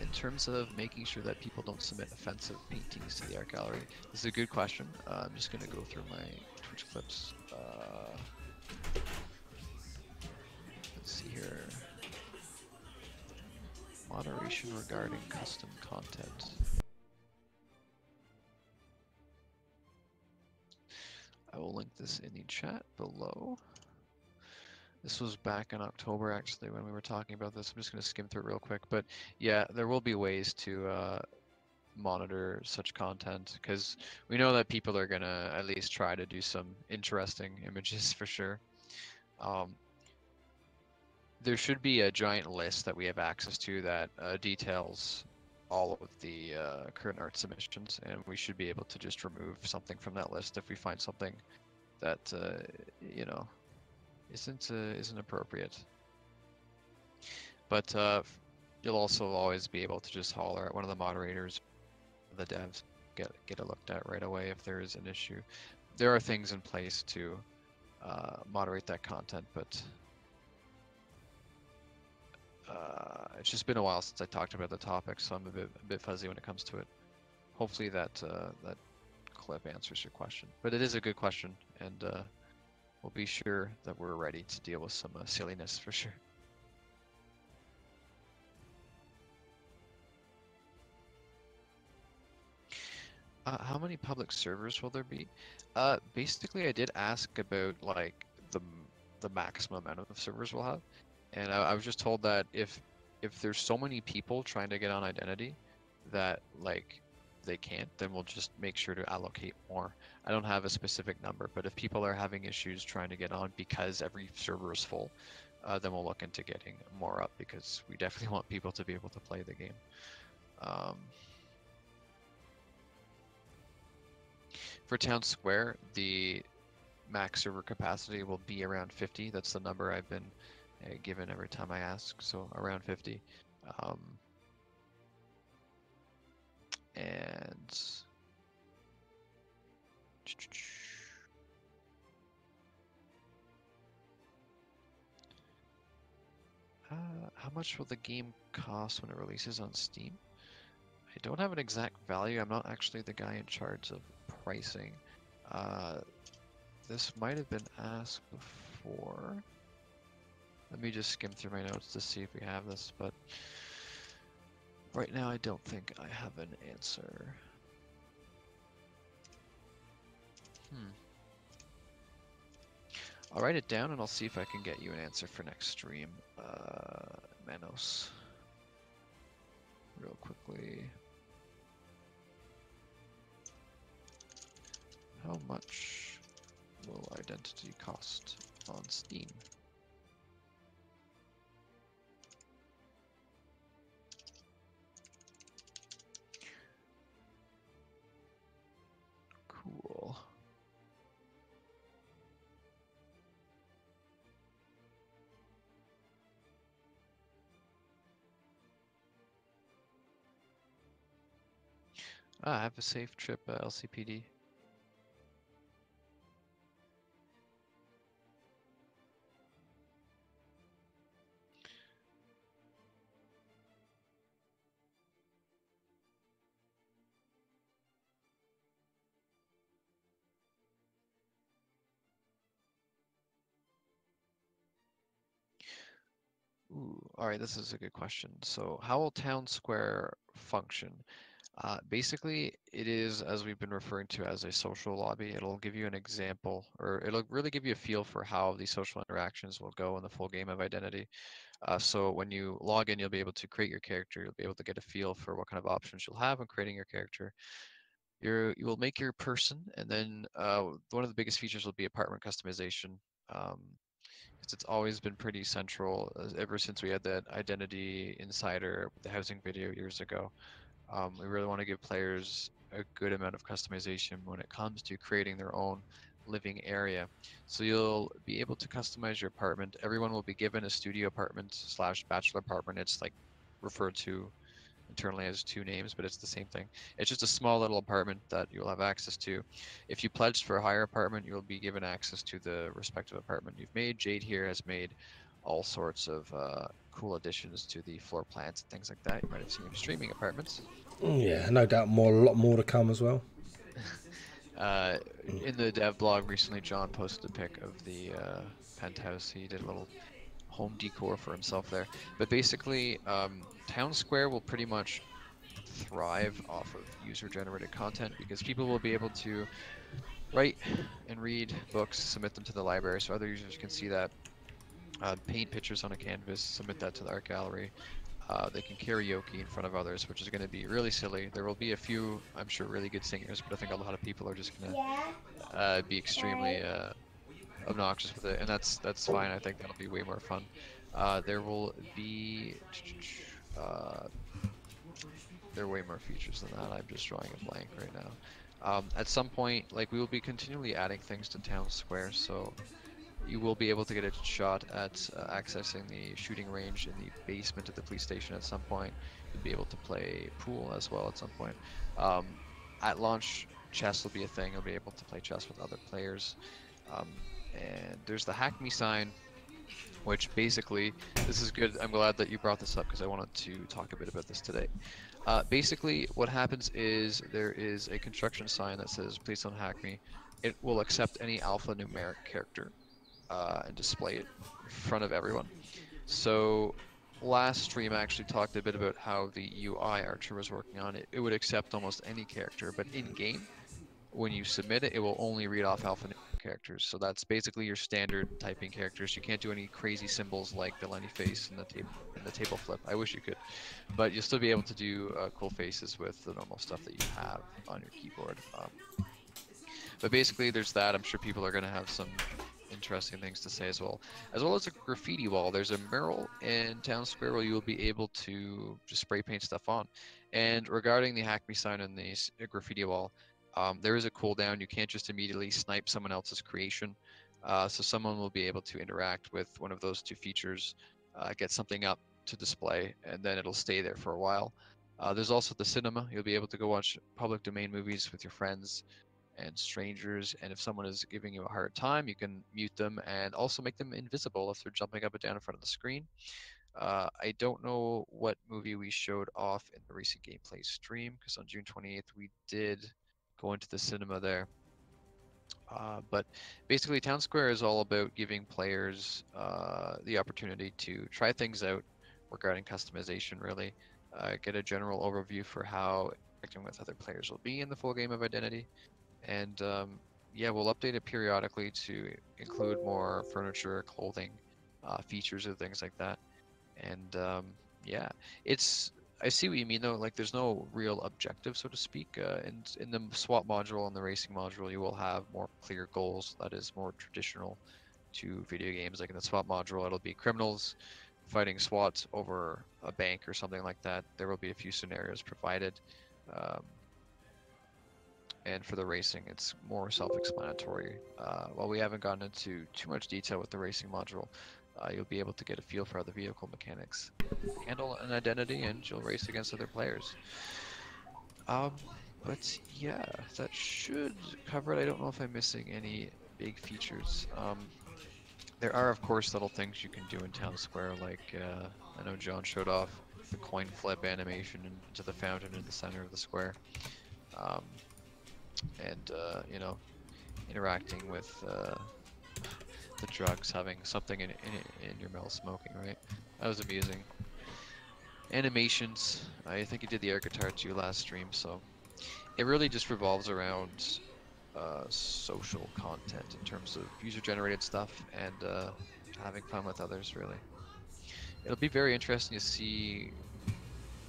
In terms of making sure that people don't submit offensive paintings to the art gallery, this is a good question. I'm just going to go through my Twitch clips. Let's see here. Moderation regarding custom content. I will link this in the chat below. This was back in October, actually, when we were talking about this. I'm just going to skim through it real quick. But yeah, there will be ways to monitor such content, because we know that people are going to at least try to do some interesting images for sure. There should be a giant list that we have access to that details all of the current art submissions, and we should be able to just remove something from that list if we find something that, you know, isn't appropriate. But you'll also always be able to just holler at one of the moderators, the devs, get it looked at right away if there is an issue. There are things in place to moderate that content, but it's just been a while since I talked about the topic, so I'm a bit fuzzy when it comes to it. Hopefully that that clip answers your question, but it is a good question, and we'll be sure that we're ready to deal with some silliness for sure. How many public servers will there be? Basically, I did ask about like the maximum amount of servers we'll have, and I was just told that if there's so many people trying to get on Identity that like they can't, then we'll just make sure to allocate more. I don't have a specific number, but if people are having issues trying to get on because every server is full, then we'll look into getting more up, because we definitely want people to be able to play the game. For Town Square, the max server capacity will be around 50. That's the number I've been given every time I ask, so around 50. And how much will the game cost when it releases on Steam? I don't have an exact value. I'm not actually the guy in charge of pricing. This might have been asked before. Let me just skim through my notes to see if we have this, but right now I don't think I have an answer. Hmm. I'll write it down and I'll see if I can get you an answer for next stream. Manos. Real quickly. How much will identity cost on Steam? Cool. Have a safe trip, LCPD. Ooh, all right, this is a good question. So, how will Town Square function? Basically, it is, as we've been referring to, as a social lobby. It'll give you an example, or it'll really give you a feel for how these social interactions will go in the full game of Identity. So when you log in, you'll be able to create your character. You'll be able to get a feel for what kind of options you'll have when creating your character. You will make your person, and then one of the biggest features will be apartment customization. Um, 'Cause it's always been pretty central ever since we had that Identity Insider with the housing video years ago. We really want to give players a good amount of customization when it comes to creating their own living area. So you'll be able to customize your apartment. Everyone will be given a studio apartment slash bachelor apartment. It's like referred to internally as two names, but it's the same thing. It's just a small little apartment that you'll have access to. If you pledged for a higher apartment, you'll be given access to the respective apartment you've made. Jade here has made all sorts of cool additions to the floor plans and things like that. You might have seen him streaming apartments. Yeah, no doubt more, a lot more to come as well. uh, in the dev blog recently, John posted a pic of the penthouse. He did a little home decor for himself there. But basically, Town Square will pretty much thrive off of user-generated content because people will be able to write and read books, submit them to the library so other users can see that, paint pictures on a canvas, submit that to the art gallery. They can karaoke in front of others, which is going to be really silly. There will be a few, I'm sure, really good singers, but I think a lot of people are just going Yeah. to be extremely obnoxious with it, and that's fine. I think that'll be way more fun. There will be uh, there are way more features than that. I'm just drawing a blank right now. At some point, like we will be continually adding things to Town Square, so you will be able to get a shot at accessing the shooting range in the basement of the police station at some point. You'll be able to play pool as well at some point. Um, at launch, chess will be a thing. You'll be able to play chess with other players. Um, and there's the Hack Me sign, which basically, this is good. I'm glad that you brought this up because I wanted to talk a bit about this today. Basically, what happens is there is a construction sign that says, "Please don't hack me." It will accept any alphanumeric character and display it in front of everyone. So last stream I actually talked a bit about how the UI Archer was working on it. It would accept almost any character, but in game, when you submit it, it will only read off alphanumeric characters. So that's basically your standard typing characters. You can't do any crazy symbols like the Lenny face and the table flip. I wish you could, but you'll still be able to do cool faces with the normal stuff that you have on your keyboard. But basically, there's that. I'm sure people are going to have some interesting things to say as well as a graffiti wall. There's a mural in Town Square where you will be able to just spray paint stuff on. And regarding the Hack Me sign and the graffiti wall, there is a cooldown. You can't just immediately snipe someone else's creation. So someone will be able to interact with one of those two features, get something up to display, and then it'll stay there for a while. There's also the cinema. You'll be able to go watch public domain movies with your friends and strangers, and if someone is giving you a hard time, you can mute them and also make them invisible if they're jumping up and down in front of the screen. I don't know what movie we showed off in the recent gameplay stream, because on June 28th we did go into the cinema there. But basically, Town Square is all about giving players the opportunity to try things out regarding customization, really. Get a general overview for how interacting with other players will be in the full game of Identity. And yeah, we'll update it periodically to include more furniture, clothing, features, and things like that. And yeah, it's I see what you mean though. Like, there's no real objective, so to speak. In the SWAT module and the racing module, you will have more clear goals. That is more traditional to video games. Like in the SWAT module, it'll be criminals fighting SWAT over a bank or something like that. There will be a few scenarios provided. Um, and for the racing, it's more self-explanatory. While we haven't gotten into too much detail with the racing module, you'll be able to get a feel for how the vehicle mechanics handle an identity, and you'll race against other players. Um, but yeah, that should cover it. I don't know if I'm missing any big features. There are, of course, little things you can do in Town Square, like I know John showed off the coin flip animation into the fountain in the center of the square. Um, and you know, interacting with the drugs, having something in your mouth, smoking, right? That was amusing. Animations, I think he did the air guitar too last stream, so it really just revolves around social content in terms of user-generated stuff and having fun with others, really. It'll be very interesting to see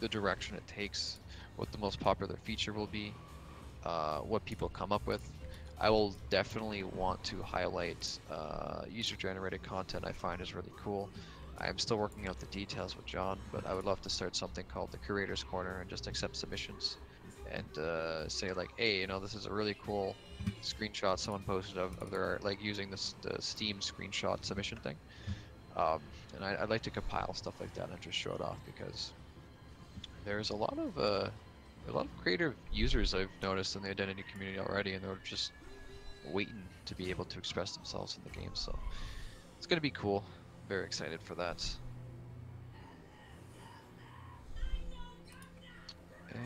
the direction it takes, what the most popular feature will be, what people come up with. I will definitely want to highlight user-generated content I find is really cool. I'm still working out the details with John, but I would love to start something called the Creators Corner and just accept submissions and say like, hey, you know, this is a really cool screenshot someone posted of their art, like using this the Steam screenshot submission thing. And I'd like to compile stuff like that and just show it off because there's a lot of creative users I've noticed in the identity community already, and they're just waiting to be able to express themselves in the game. So it's gonna be cool. Very excited for that. And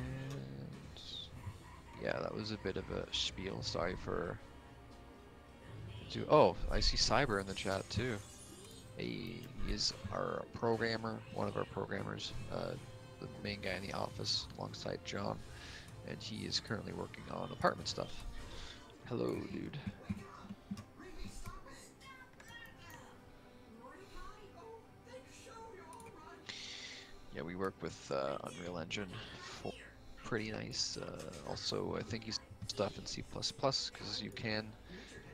yeah, that was a bit of a spiel. Sorry for. Oh, I see Cyber in the chat too. He is our programmer, one of our programmers, the main guy in the office alongside John, and he is currently working on apartment stuff. Hello, dude. Yeah, we work with Unreal Engine. Pretty nice. Also, I think he's stuff in C++ because you can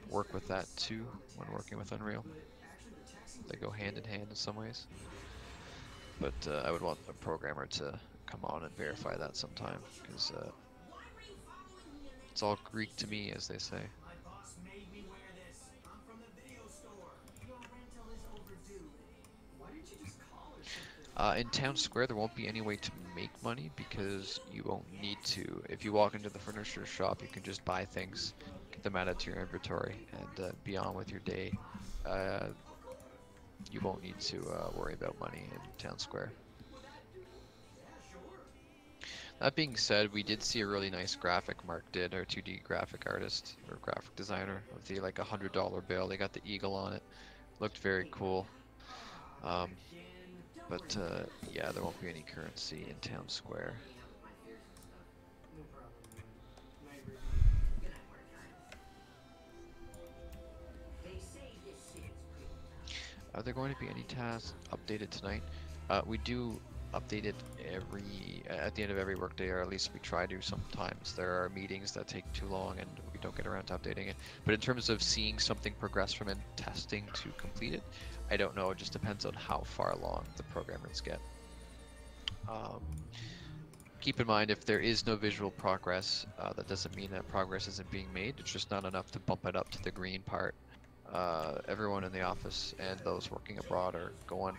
work with that too when working with Unreal. They go hand in hand in some ways. But I would want a programmer to come on and verify that sometime because it's all Greek to me, as they say. In Town Square, there won't be any way to make money because you won't need to. If you walk into the furniture shop, you can just buy things, get them added to your inventory, and be on with your day. You won't need to worry about money in Town Square. That being said, we did see a really nice graphic Mark did, our 2D graphic artist or graphic designer, of the like $100 bill. They got the eagle on it. Looked very cool. But yeah, there won't be any currency in Town Square. Are there going to be any tasks updated tonight? We do update it at the end of every workday, or at least we try to sometimes. There are meetings that take too long and we don't get around to updating it. But in terms of seeing something progress from it, testing to complete it, I don't know. It just depends on how far along the programmers get. Keep in mind, if there is no visual progress, that doesn't mean that progress isn't being made. It's just not enough to bump it up to the green part. Everyone in the office and those working abroad are going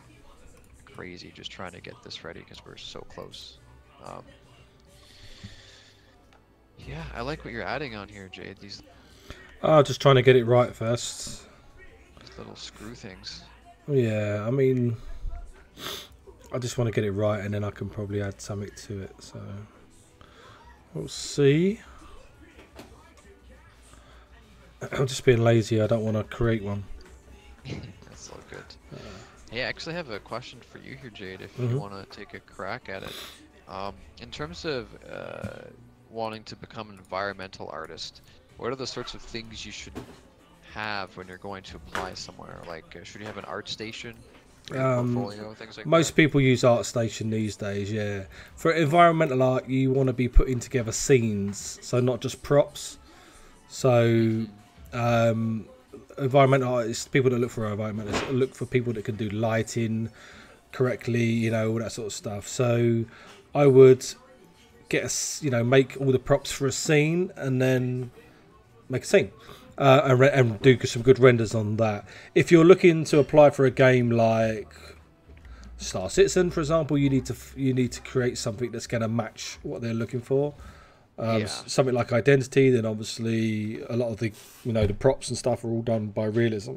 crazy just trying to get this ready because we're so close. Yeah, I like what you're adding on here, Jade. These just trying to get it right first. little screw things. Yeah, I mean, I just want to get it right, and then I can probably add something to it. So we'll see. I'm just being lazy. I don't want to create one. That's all good. Hey, I actually have a question for you here, Jade, if you Hmm. want to take a crack at it. In terms of wanting to become an environmental artist, what are the sorts of things you should have when you're going to apply somewhere? Like, should you have an art station for your portfolio, things like Most that? people use ArtStation these days. Yeah, for environmental art, you want to be putting together scenes, so not just props. So Hmm. environmental artists, people that look for environmentalists, look for people that can do lighting correctly, all that sort of stuff. So I would make all the props for a scene and then make a scene. And do some good renders on that. If you're looking to apply for a game like Star Citizen, for example, you need to create something that's going to match what they're looking for. Yeah, Something like Identity, then obviously a lot of the props and stuff are all done by realism.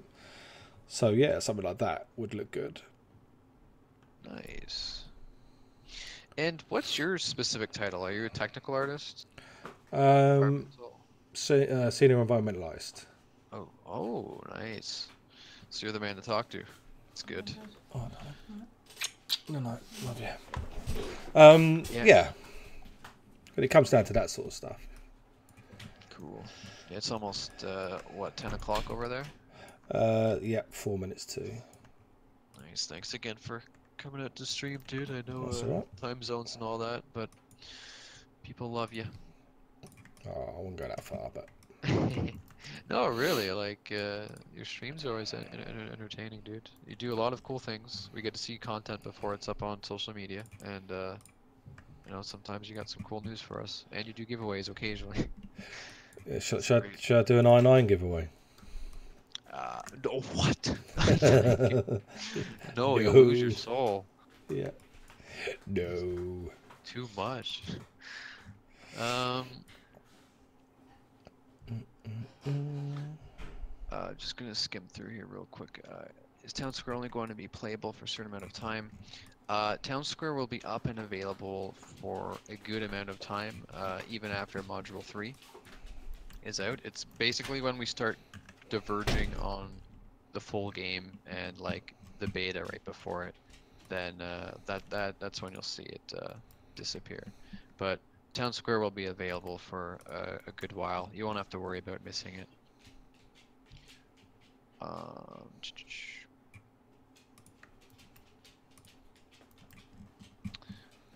So yeah, something like that would look good. nice. And what's your specific title? Are you a technical artist? Um, Environmental? Senior environmentalist. Oh, nice. So you're the man to talk to. That's good. Oh no, no, love you. Yeah, Yeah, but it comes down to that sort of stuff. cool. Yeah, it's almost what, 10 o'clock over there? Yeah, 4 minutes too. Nice. Thanks again for coming out to stream, dude. I know That's all right. time zones and all that, but people love you. Oh, I wouldn't go that far, but No, really, like your streams are always entertaining, dude. You do a lot of cool things. We get to see content before it's up on social media, and sometimes you got some cool news for us, and you do giveaways occasionally. yeah, should, It's should, I, great. should I do an I9 giveaway? No, what? Thank you. No, you'll lose your No. soul. Yeah. No. Too much. Um, just gonna skim through here real quick. Is Town Square only going to be playable for a certain amount of time? Town Square will be up and available for a good amount of time, even after Module 3 is out. It's basically when we start diverging on the full game and like the beta right before it, then that's when you'll see it disappear. But Town Square will be available for a good while. You won't have to worry about missing it. Um,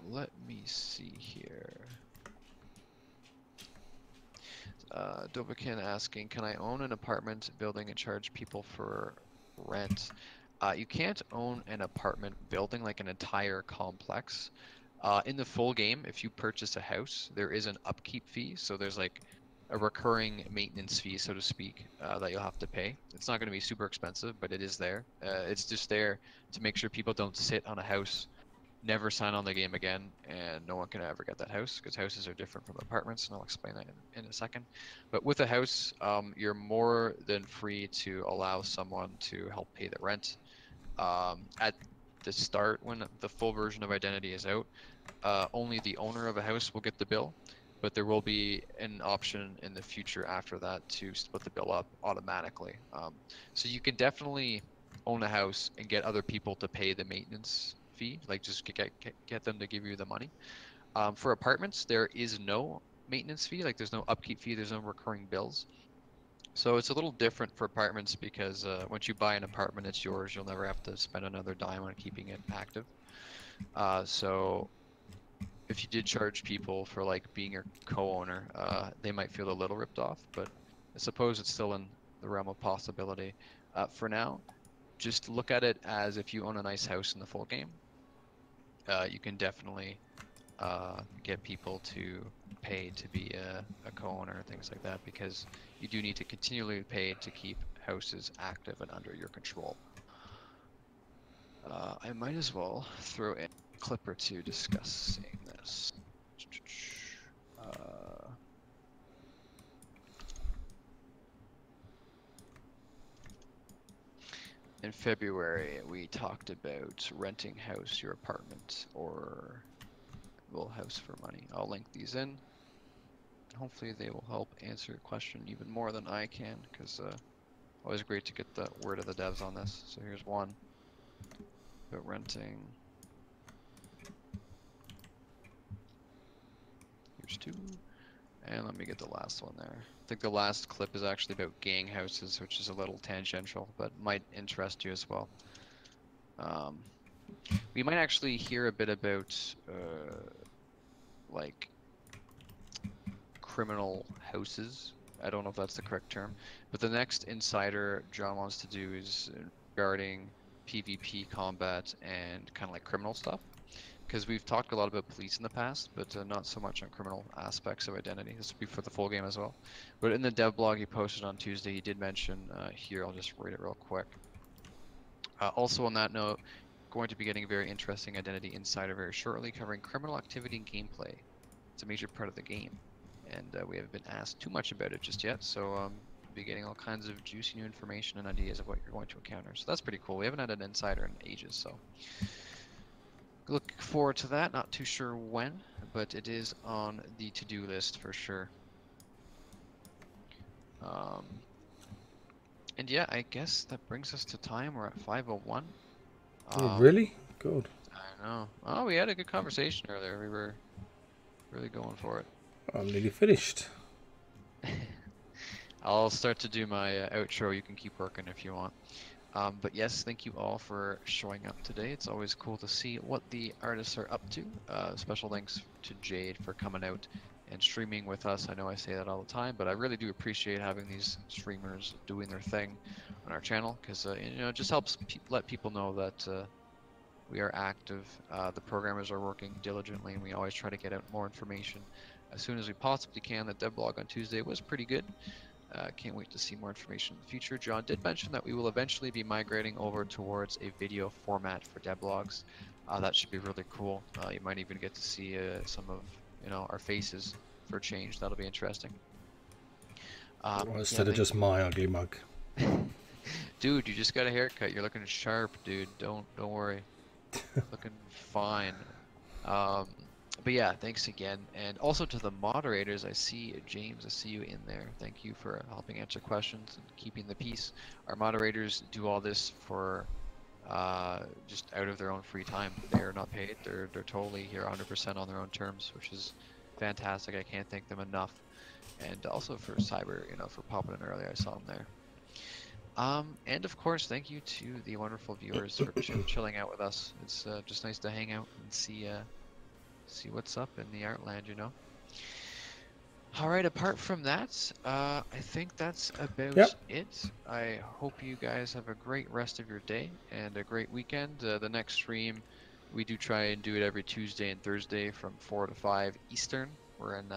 Let me see here. Dobakin asking, can I own an apartment building and charge people for rent? You can't own an apartment building, like an entire complex. In the full game, if you purchase a house, there is an upkeep fee. So there's like a recurring maintenance fee, so to speak, that you'll have to pay. It's not going to be super expensive, but it is there. It's just there to make sure people don't sit on a house, never sign on the game again, and no one can ever get that house, because houses are different from apartments, and I'll explain that in a second. But with a house, you're more than free to allow someone to help pay the rent. At the start, when the full version of Identity is out, only the owner of a house will get the bill, but there will be an option in the future after that to split the bill up automatically. So you can definitely own a house and get other people to pay the maintenance fee, like just get them to give you the money. For apartments, there is no maintenance fee, like there's no upkeep fee, there's no recurring bills. So it's a little different for apartments because once you buy an apartment, it's yours. You'll never have to spend another dime on keeping it active. So if you did charge people for like being your co-owner, they might feel a little ripped off, but I suppose it's still in the realm of possibility. For now, just look at it as if you own a nice house in the full game, you can definitely get people to pay to be a co-owner and things like that, because you do need to continually pay to keep houses active and under your control. I might as well throw in a clip or two discussing this. In February, we talked about renting house, your apartment, or little house for money. I'll link these in. Hopefully they will help answer your question even more than I can, because always great to get the word of the devs on this. So here's one about renting. Here's two. And let me get the last one there. I think the last clip is actually about gang houses, which is a little tangential, but might interest you as well. We might actually hear a bit about like criminal houses. I don't know if that's the correct term, but the next insider John wants to do is regarding PvP combat and kind of like criminal stuff. Because we've talked a lot about police in the past, but not so much on criminal aspects of identity. This will be for the full game as well. But in the dev blog he posted on Tuesday, he did mention here, I'll just read it real quick. Also on that note, going to be getting a very interesting Identity Insider very shortly, covering criminal activity and gameplay. It's a major part of the game, and we haven't been asked too much about it just yet, so we'll be getting all kinds of juicy new information and ideas of what you're going to encounter. So that's pretty cool. We haven't had an insider in ages, so look forward to that. Not too sure when, but it is on the to-do list for sure. And yeah, I guess that brings us to time. We're at 5:01. Oh, really? Good. I know. Oh, we had a good conversation earlier. We were really going for it. I'm nearly finished. I'll start to do my outro. You can keep working if you want. But yes, thank you all for showing up today. It's always cool to see what the artists are up to. Special thanks to Jade for coming out and streaming with us. I know I say that all the time, but I really do appreciate having these streamers doing their thing on our channel, because you know, it just helps let people know that we are active. The programmers are working diligently, and we always try to get out more information as soon as we possibly can. The dev blog on Tuesday was pretty good. Can't wait to see more information in the future. John did mention that we will eventually be migrating over towards a video format for devlogs. That should be really cool. You might even get to see some of our faces for a change. That'll be interesting. Well, instead of just my ugly mug. Dude, you just got a haircut. You're looking sharp, dude. Don't worry. Looking fine. But yeah, thanks again. And also to the moderators, I see James, I see you in there. Thank you for helping answer questions and keeping the peace. Our moderators do all this for just out of their own free time. They are not paid. They're totally here 100% on their own terms, which is fantastic. I can't thank them enough. And also for Cyber, for popping in earlier. I saw him there. And of course, thank you to the wonderful viewers for chilling out with us. It's just nice to hang out and see what's up in the Artland, Alright, apart from that, I think that's about it. I hope you guys have a great rest of your day and a great weekend. The next stream, we do try and do it every Tuesday and Thursday from 4 to 5 Eastern. We're in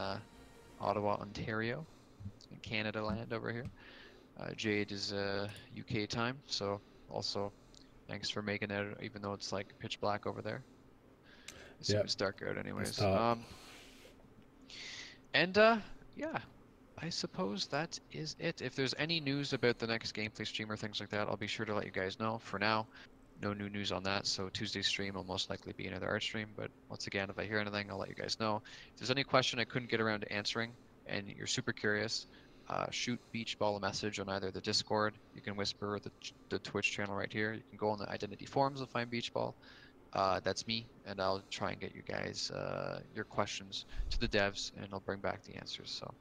Ottawa, Ontario, in Canada land over here. Jade is UK time, so also thanks for making it, even though it's like pitch black over there. It's dark out anyways. Yeah, I suppose that is it. If there's any news about the next gameplay stream or things like that, I'll be sure to let you guys know. For now, no new news on that, so Tuesday's stream will most likely be another art stream, but once again, if I hear anything, I'll let you guys know. If there's any question I couldn't get around to answering and you're super curious, shoot Beach Ball a message on either the Discord, you can whisper the Twitch channel right here, you can go on the Identity forums and find Beach Ball. That's me, and I'll try and get you guys your questions to the devs, and I'll bring back the answers. So,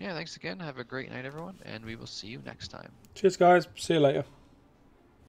yeah, thanks again. Have a great night, everyone, and we will see you next time. Cheers, guys. See you later.